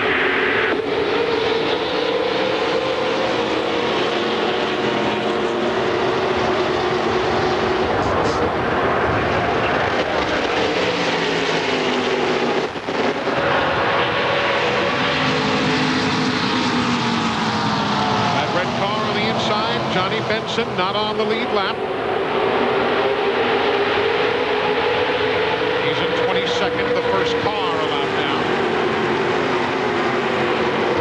That red car on the inside. Johnny Benson not on the lead lap. Second, the first car allowed now.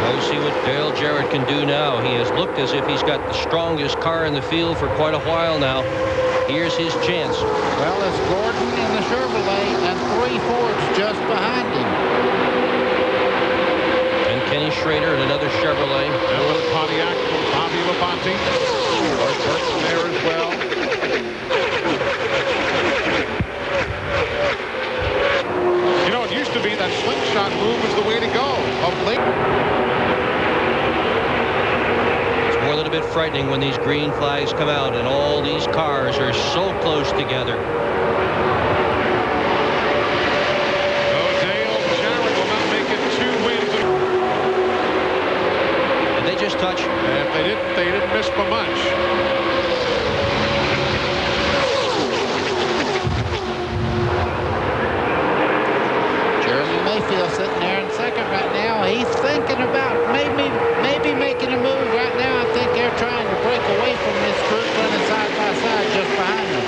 We'll see what Dale Jarrett can do now. He has looked as if he's got the strongest car in the field for quite a while now. Here's his chance. Well, it's Gordon in the Chevrolet and 3 Fords just behind him. And Kenny Schrader in another Chevrolet. And with a Pontiac from Bobby Labonte. Bart Burton there as well. It used to be that slingshot move was the way to go. Of late. It's more a little bit frightening when these green flags come out and all these cars are so close together. Dale Jarrett will not make it 2 wins. Did they just touch? And if they didn't miss by much. Mayfield sitting there in second right now. He's thinking about maybe making a move right now. I think they're trying to break away from this group running side by side just behind them.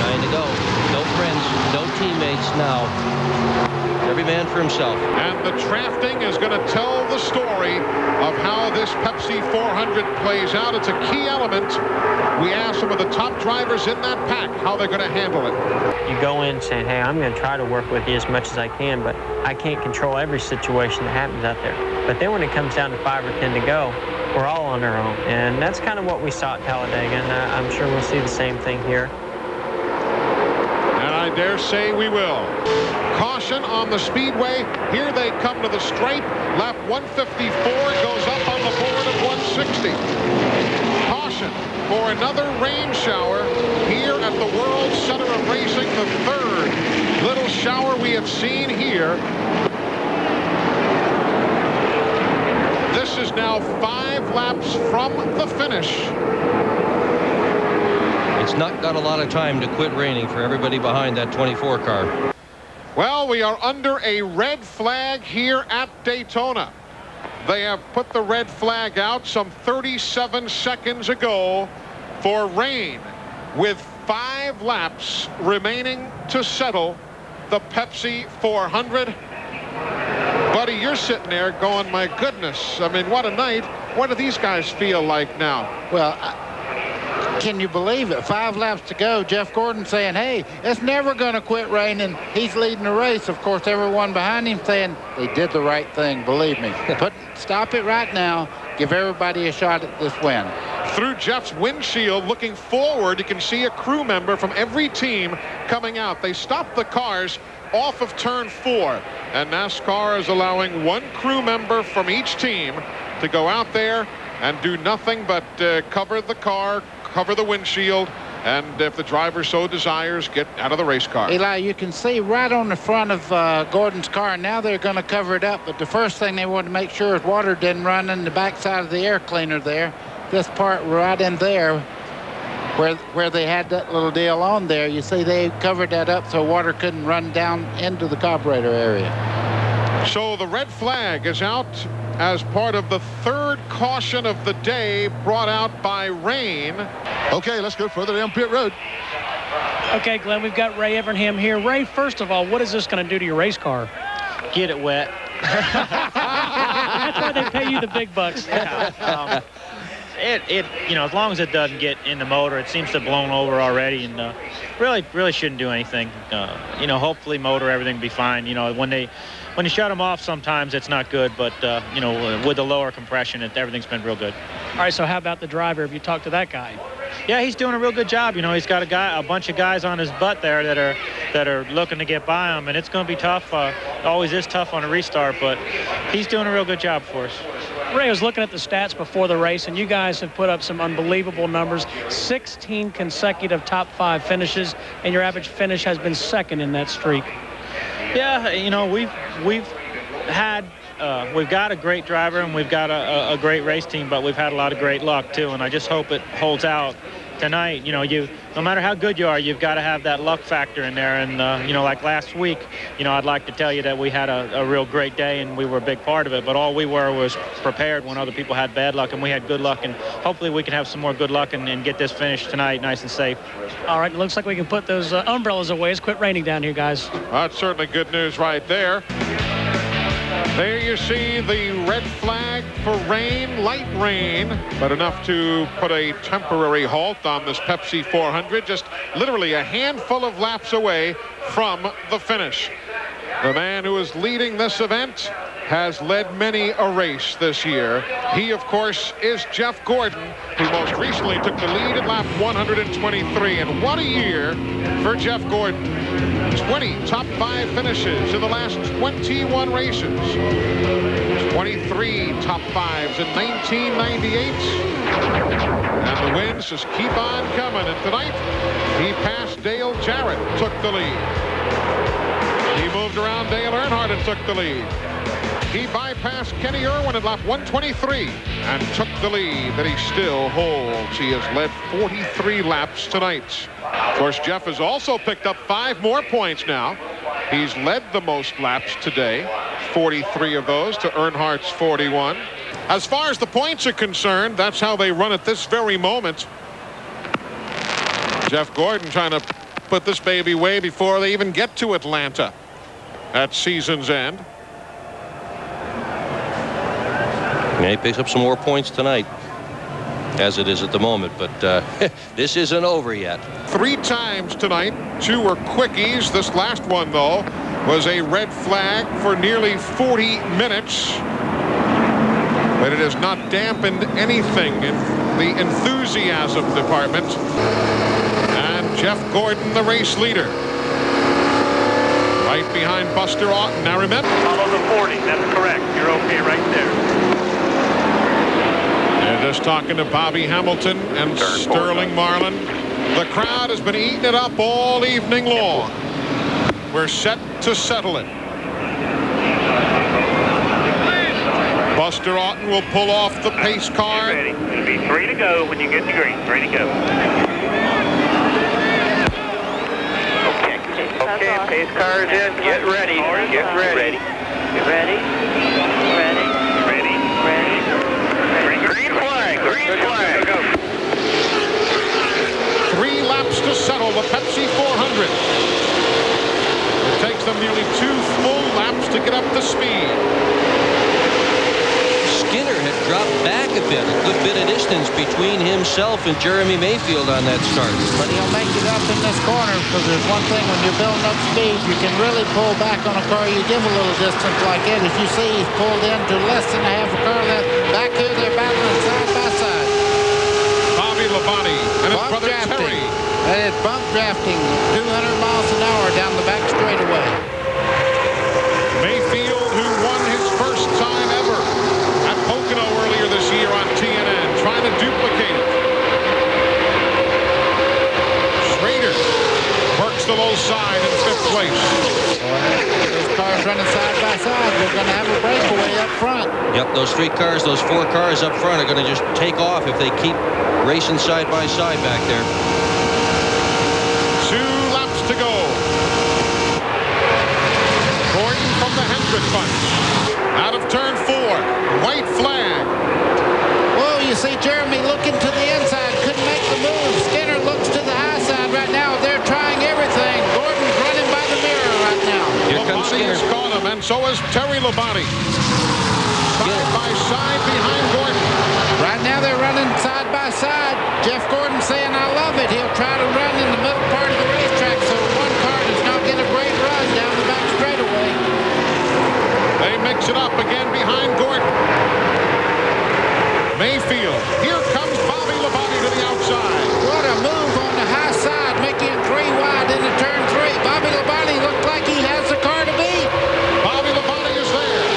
9 to go. No friends, no teammates now. Every man for himself. And the drafting is going to tell the story of how this Pepsi 400 plays out. It's a key element. We asked some of the top drivers in that pack how they're going to handle it. You go in saying, hey, I'm going to try to work with you as much as I can, but I can't control every situation that happens out there. But then when it comes down to 5 or 10 to go, we're all on our own. And that's kind of what we saw at Talladega, and I'm sure we'll see the same thing here. And I dare say we will. Caution on the speedway. Here they come to the stripe. Lap 154 goes up on the board of 160. Caution for another rain shower here at the World Center of Racing, the 3rd little shower we have seen here. This is now 5 laps from the finish. It's not got a lot of time to quit raining for everybody behind that 24 car. Well, we are under a red flag here at Daytona. They have put the red flag out some 37 seconds ago for rain, with 5 laps remaining to settle the Pepsi 400. Buddy, you're sitting there going, my goodness, I mean, what a night. What do these guys feel like now? Well, Can you believe it? 5 laps to go. Jeff Gordon saying, hey, it's never going to quit raining. He's leading the race. Of course, everyone behind him saying they did the right thing, believe me. Stop it right now. Give everybody a shot at this win. Through Jeff's windshield, looking forward, you can see a crew member from every team coming out. They stopped the cars off of turn 4, and NASCAR is allowing 1 crew member from each team to go out there and do nothing but cover the car, cover the windshield, and if the driver so desires, get out of the race car. Eli, you can see right on the front of Gordon's car. Now they're going to cover it up, but the first thing they wanted to make sure is water didn't run in the backside of the air cleaner there. This part right in there where they had that little deal on there, you see they covered that up so water couldn't run down into the carburetor area. So the red flag is out as part of the 3rd caution of the day, brought out by rain. Okay, let's go further down pit road. Okay, Glenn, we've got Ray Evernham here. Ray, first of all, what is this going to do to your race car? Get it wet. That's why they pay you the big bucks. Yeah, you know, as long as it doesn't get in the motor, it seems to have blown over already, and really shouldn't do anything. You know, hopefully motor, everything will be fine. You know, when you shut them off, sometimes it's not good, but you know, with the lower compression, everything's been real good. All right, so how about the driver? Have you talked to that guy? Yeah, he's doing a real good job. You know, he's got a bunch of guys on his butt there that are looking to get by him, and it's going to be tough. Always is tough on a restart, but he's doing a real good job for us. Ray, I was looking at the stats before the race, and you guys have put up some unbelievable numbers. 16 consecutive top 5 finishes, and your average finish has been 2nd in that streak. Yeah, you know, we've got a great driver and we've got a great race team, but we've had a lot of great luck too, and I just hope it holds out tonight. You know, no matter how good you are, you've got to have that luck factor in there, and you know, like last week, you know, I'd like to tell you that we had a real great day and we were a big part of it, but all we were was prepared when other people had bad luck, and we had good luck, and hopefully we can have some more good luck and get this finished tonight nice and safe. All right, it looks like we can put those umbrellas away. It's quit raining down here, guys. That's certainly good news right there. There you see the red flag for rain, light rain, but enough to put a temporary halt on this Pepsi 400, just literally a handful of laps away from the finish. The man who is leading this event has led many a race this year. He, of course, is Jeff Gordon, who most recently took the lead at lap 123. And what a year for Jeff Gordon. 20 top 5 finishes in the last 21 races. 23 top 5s in 1998. And the wins just keep on coming. And tonight, he passed Dale Jarrett, took the lead. He moved around Dale Earnhardt and took the lead. He bypassed Kenny Irwin at lap 123 and took the lead that he still holds. He has led 43 laps tonight. Of course, Jeff has also picked up 5 more points now. He's led the most laps today, 43 of those to Earnhardt's 41. As far as the points are concerned, that's how they run at this very moment. Jeff Gordon trying to put this baby away before they even get to Atlanta at season's end. Yeah, he picks up some more points tonight, as it is at the moment, but this isn't over yet. 3 times tonight, 2 were quickies. This last one, though, was a red flag for nearly 40 minutes. But it has not dampened anything in the enthusiasm department. And Jeff Gordon, the race leader, right behind Buster Otten. Now remember, follow the 40. That's correct. You're okay right there. Just talking to Bobby Hamilton and Sterling Marlin. The crowd has been eating it up all evening long. We're set to settle it. Buster Otten will pull off the pace car. Ready. It'll be 3 to go when you get the green. 3 to go. Okay, pace car is in. Get ready. Get ready. Get ready. Ready. Ready. Ready. Green flag. Green flag. Go. 3 laps to settle the Pepsi 400. It takes them nearly 2 full laps to get up to speed. Skinner had dropped back a bit, a good bit of distance between himself and Jeremy Mayfield on that start. But he'll make it up in this corner, because there's one thing, when you're building up speed, you can really pull back on a car. You give a little distance like it. As you see, he's pulled into less than a half a car left. Back here, they're battling side by side. Bobby Labonte and his brother Terry. That is bump drafting, 200 miles an hour down the back straightaway. Mayfield, who won his first time ever at Pocono earlier this year on TNN, trying to duplicate it. Schrader works the low side in 5th place. Those cars running side by side, they're going to have a breakaway up front. Yep, those 3 cars, those 4 cars up front are going to just take off if they keep racing side by side back there. 2 laps to go. Gordon from the Hendrick bunch. Out of turn 4. White flag. Whoa, you see Jeremy looking to the inside. Couldn't make the move. Skinner looks to the high side right now. They're trying everything. Gordon's running by the mirror right now. Here comes Skinner. Has caught him, and so is Terry Labonte. Side by side behind Gordon. Right now they're running side by side. Jeff Gordon saying, I love it. He'll try to run in the middle part of the racetrack so one car does not get a great run down the back straightaway. They mix it up again behind Gordon. Mayfield. Here comes Bobby Labonte to the outside. What a move on the high side, making it 3 wide into turn 3. Bobby Labonte looked like he has the car to beat. Bobby Labonte is there.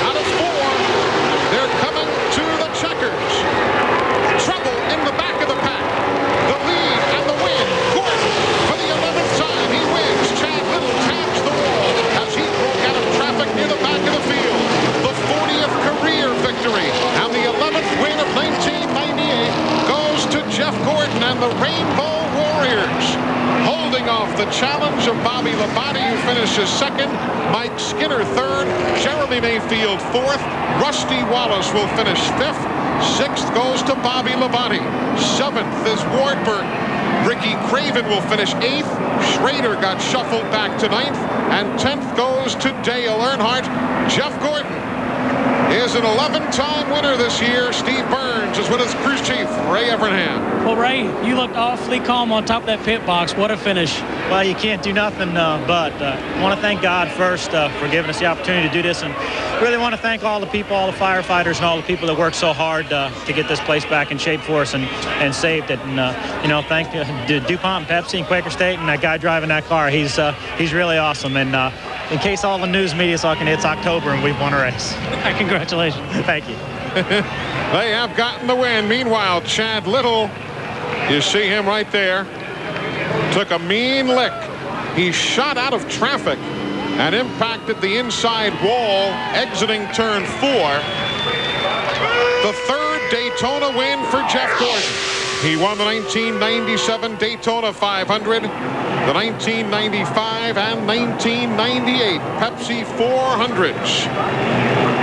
Out of 4. They're coming to the checkers. Trouble in the back of the pack. The lead and the win. Gordon, for the 11th time, he wins. Chad Little taps the wall as he broke out of traffic near the back of the field. The 40th career victory and the 11th win of 1998 goes to Jeff Gordon and the Rainbow Warriors. Holding off the challenge of Bobby Labonte, who finishes 2nd. Mike Skinner 3rd. Jeremy Mayfield 4th. Rusty Wallace will finish 5th. 6th goes to Bobby Labonte. 7th is Wardburn. Ricky Craven will finish 8th. Schrader got shuffled back to 9th. And 10th goes to Dale Earnhardt. Jeff Gordon is an 11-time winner this year. Steve Burns is with his crew chief, Ray Evernham. Well, Ray, you looked awfully calm on top of that pit box. What a finish. Well, you can't do nothing but I want to thank God first for giving us the opportunity to do this, and really want to thank all the people, all the firefighters, and all the people that worked so hard to get this place back in shape for us and saved it. And thank DuPont, Pepsi, and Quaker State, and that guy driving that car. He's really awesome. And in case all the news media is talking, it's October and we've won a race. Congratulations. Thank you. They have gotten the win. Meanwhile, Chad Little, you see him right there, took a mean lick. He shot out of traffic and impacted the inside wall exiting turn 4. The 3rd Daytona win for Jeff Gordon. He won the 1997 Daytona 500, the 1995 and 1998 Pepsi 400s.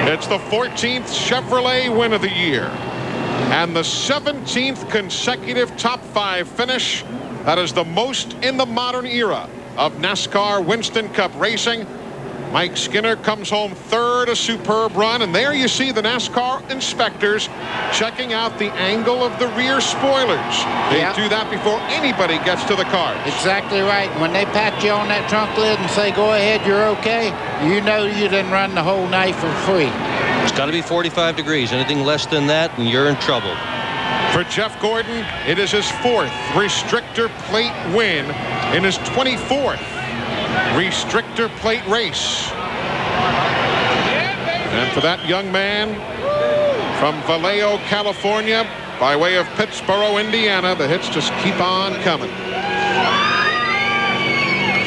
It's the 14th Chevrolet win of the year and the 17th consecutive top 5 finish. That is the most in the modern era of NASCAR Winston Cup racing. Mike Skinner comes home 3rd, a superb run, and there you see the NASCAR inspectors checking out the angle of the rear spoilers. They do that before anybody gets to the cars. Exactly right. When they pat you on that trunk lid and say, go ahead, you're okay, you know you didn't run the whole night for free. It's got to be 45 degrees. Anything less than that, and you're in trouble. For Jeff Gordon, it is his 4th restrictor plate win in his 24th restrictor plate race. And for that young man from Vallejo, California, by way of Pittsboro, Indiana, the hits just keep on coming.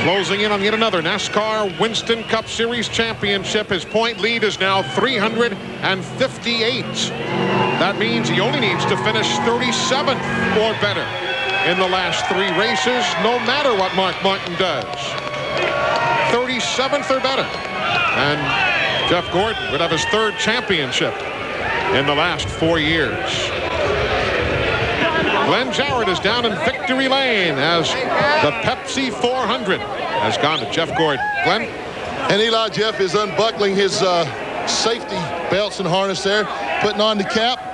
Closing in on yet another NASCAR Winston Cup Series championship. His point lead is now 358. That means he only needs to finish 37th or better in the last 3 races, no matter what Mark Martin does. 37th or better. And Jeff Gordon would have his 3rd championship in the last 4 years. Glenn Jarrett is down in victory lane as the Pepsi 400 has gone to Jeff Gordon. Glenn? And Eli, Jeff is unbuckling his safety belts and harness there, putting on the cap.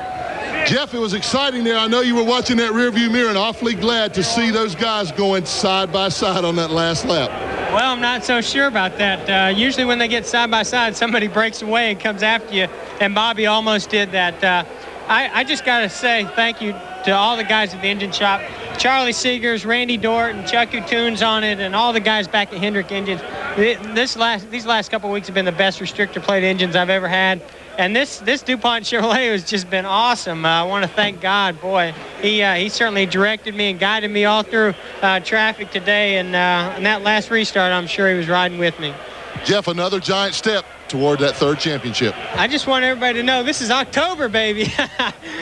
Jeff, it was exciting there. I know you were watching that rearview mirror and awfully glad to see those guys going side by side on that last lap. Well, I'm not so sure about that. Usually when they get side by side, somebody breaks away and comes after you, and Bobby almost did that. I just got to say thank you to all the guys at the engine shop, Charlie Seegers, Randy Dort, and Chuck Tunes on it, and all the guys back at Hendrick Engines. These last couple of weeks have been the best restrictor plate engines I've ever had. And this DuPont Chevrolet has just been awesome. I want to thank God. Boy, he certainly directed me and guided me all through traffic today. And that last restart, I'm sure he was riding with me. Jeff, another giant step toward that third championship. I just want everybody to know this is October, baby.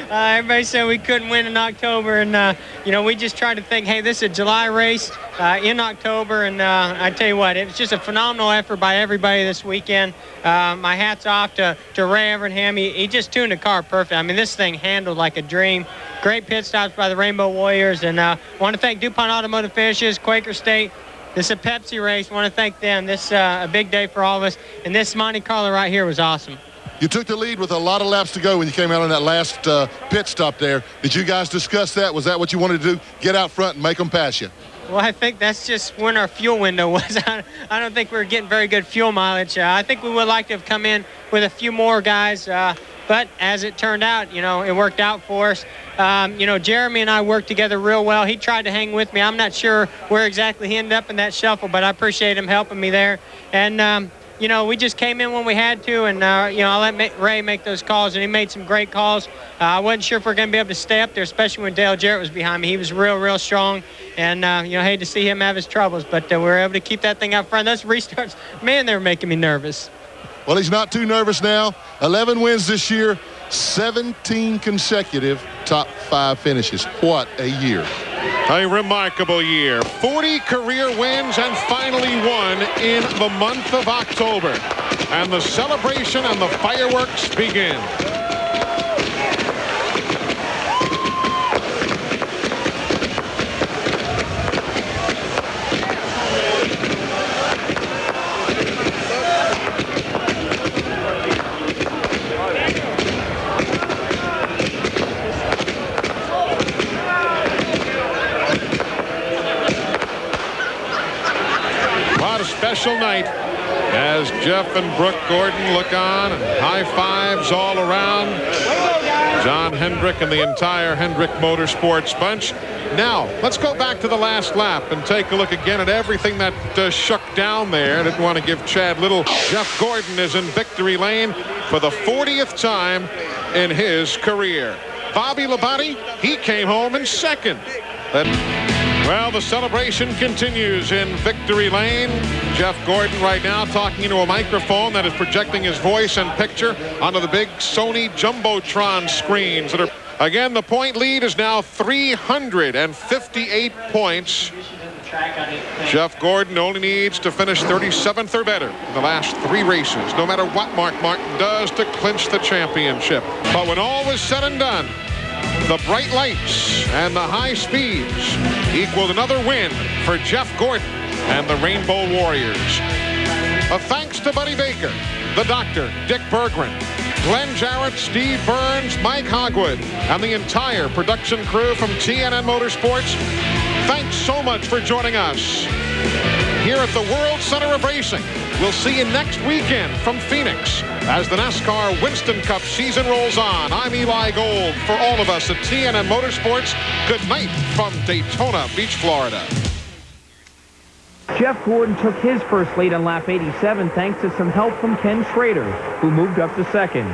Everybody said we couldn't win in October, and we just tried to think, hey, this is a July race in October, and I tell you what, it was just a phenomenal effort by everybody this weekend. My hat's off to Ray Evernham. He just tuned the car perfect. I mean, this thing handled like a dream. Great pit stops by the Rainbow Warriors, and I want to thank DuPont Automotive Finishes, Quaker State. This is a Pepsi race. I want to thank them. This is a big day for all of us. And this Monte Carlo right here was awesome. You took the lead with a lot of laps to go when you came out on that last pit stop there. Did you guys discuss that? Was that what you wanted to do? Get out front and make them pass you? Well, I think that's just when our fuel window was. I don't think we were getting very good fuel mileage. I think we would like to have come in with a few more guys. But as it turned out, it worked out for us. Jeremy and I worked together real well. He tried to hang with me. I'm not sure where exactly he ended up in that shuffle, but I appreciate him helping me there. And, we just came in when we had to, and, I let Ray make those calls, and he made some great calls. I wasn't sure if we were going to be able to stay up there, especially when Dale Jarrett was behind me. He was real, real strong, and, hate to see him have his troubles, but we were able to keep that thing out front. Those restarts, man, they were making me nervous. Well, he's not too nervous now. 11 wins this year, 17 consecutive top 5 finishes. What a year. A remarkable year. 40 career wins and finally won in the month of October. And the celebration and the fireworks begin. Special night as Jeff and Brooke Gordon look on and high fives all around. John Hendrick and the entire Hendrick Motorsports bunch. Now, let's go back to the last lap and take a look again at everything that shook down there. I didn't want to give Chad little. Jeff Gordon is in victory lane for the 40th time in his career. Bobby Labonte, he came home in second. Well, the celebration continues in victory lane. Jeff Gordon right now talking into a microphone that is projecting his voice and picture onto the big Sony Jumbotron screens that are. Again, the point lead is now 358 points. Jeff Gordon only needs to finish 37th or better in the last 3 races, no matter what Mark Martin does to clinch the championship. But when all was said and done, the bright lights and the high speeds equaled another win for Jeff Gordon and the Rainbow Warriors. A thanks to Buddy Baker, the doctor, Dick Berggren, Glenn Jarrett, Steve Burns, Mike Hogwood, and the entire production crew from TNN Motorsports. Thanks so much for joining us here at the World Center of Racing. We'll see you next weekend from Phoenix as the NASCAR Winston Cup season rolls on. I'm Eli Gold. For all of us at TNN Motorsports, good night from Daytona Beach, Florida. Jeff Gordon took his first lead on lap 87 thanks to some help from Ken Schrader, who moved up to second.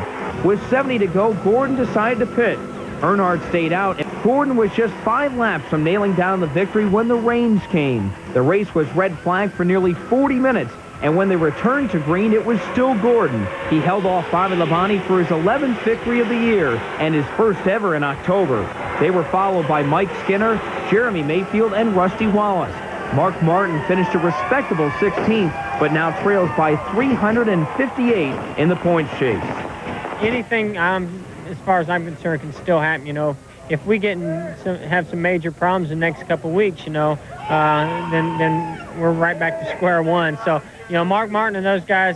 With 70 to go, Gordon decided to pit. Earnhardt stayed out, and Gordon was just 5 laps from nailing down the victory when the rains came. The race was red flagged for nearly 40 minutes, and when they returned to green, it was still Gordon. He held off Bobby Labonte for his 11th victory of the year and his first ever in October. They were followed by Mike Skinner, Jeremy Mayfield, and Rusty Wallace. Mark Martin finished a respectable 16th, but now trails by 358 in the points chase. Anything, as far as I'm concerned, can still happen. If we have some major problems the next couple weeks, then we're right back to square one. So, Mark Martin and those guys,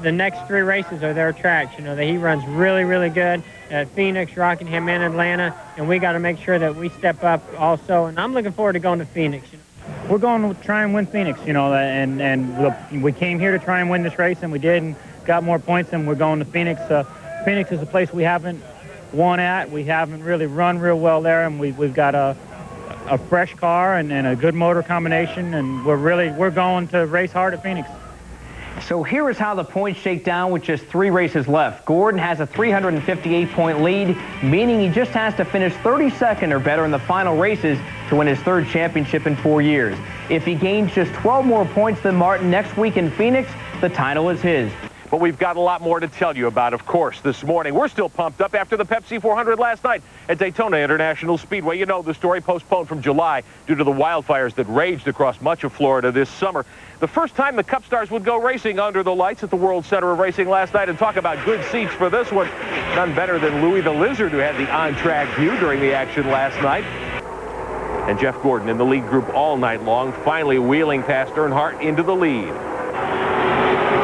the next 3 races are their tracks. You know, that he runs really, really good at Phoenix, Rockingham, and Atlanta, and we got to make sure that we step up also. And I'm looking forward to going to Phoenix. You know. We're going to try and win Phoenix, you know, and we came here to try and win this race, and we did, and got more points, and we're going to Phoenix. Phoenix is a place we haven't won at. We haven't really run real well there, and we've got a fresh car and a good motor combination, and we're going to race hard at Phoenix. So here is how the points shake down with just 3 races left. Gordon has a 358-point lead, meaning he just has to finish 32nd or better in the final races to win his 3rd championship in 4 years. If he gains just 12 more points than Martin next week in Phoenix, the title is his. But we've got a lot more to tell you about, of course, this morning. We're still pumped up after the Pepsi 400 last night at Daytona International Speedway. You know the story, postponed from July due to the wildfires that raged across much of Florida this summer. The first time the Cup stars would go racing under the lights at the World Center of Racing last night, and talk about good seats for this one. None better than Louis the Lizard, who had the on-track view during the action last night. And Jeff Gordon in the lead group all night long, finally wheeling past Earnhardt into the lead.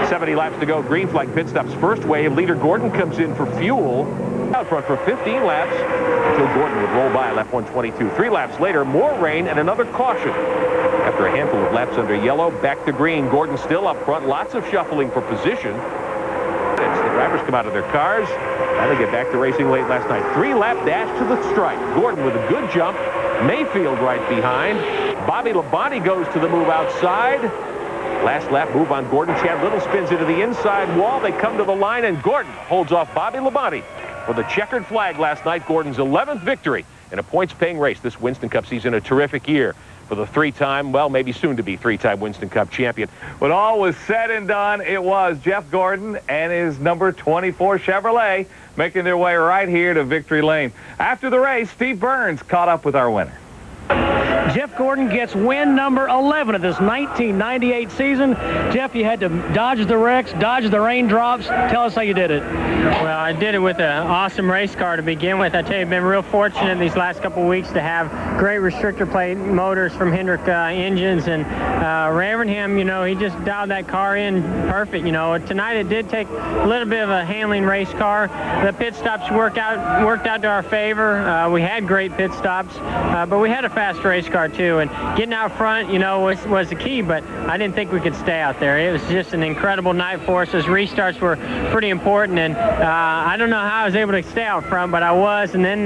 70 laps to go. Green flag pit stops first wave. Leader Gordon comes in for fuel. Out front for 15 laps until Gordon would roll by lap 122. 3 laps later, more rain and another caution. After a handful of laps under yellow, back to green. Gordon still up front. Lots of shuffling for position. The drivers come out of their cars. And they get back to racing late last night. 3-lap dash to the stripe. Gordon with a good jump. Mayfield right behind. Bobby Labonte goes to the move outside. Last lap move on Gordon. Chad Little spins into the inside wall. They come to the line, and Gordon holds off Bobby Labonte with a checkered flag last night. Gordon's 11th victory in a points-paying race this Winston Cup season. A terrific year for the 3-time, well, maybe soon-to-be 3-time Winston Cup champion. When all was said and done, it was Jeff Gordon and his number 24 Chevrolet making their way right here to victory lane. After the race, Steve Burns caught up with our winner. Jeff Gordon gets win number 11 of this 1998 season. Jeff, you had to dodge the wrecks, dodge the raindrops. Tell us how you did it. Well, I did it with an awesome race car to begin with. I tell you, I've been real fortunate these last couple of weeks to have great restrictor plate motors from Hendrick engines. And Ravenham, you know, he just dialed that car in perfect. You know, tonight it did take a little bit of a handling race car. The pit stops worked out to our favor. We had great pit stops, but we had a fast race car too, and getting out front, you know, was the key, but I didn't think we could stay out there. It was just an incredible night for us. Those restarts were pretty important, and I don't know how I was able to stay out front, but I was, and then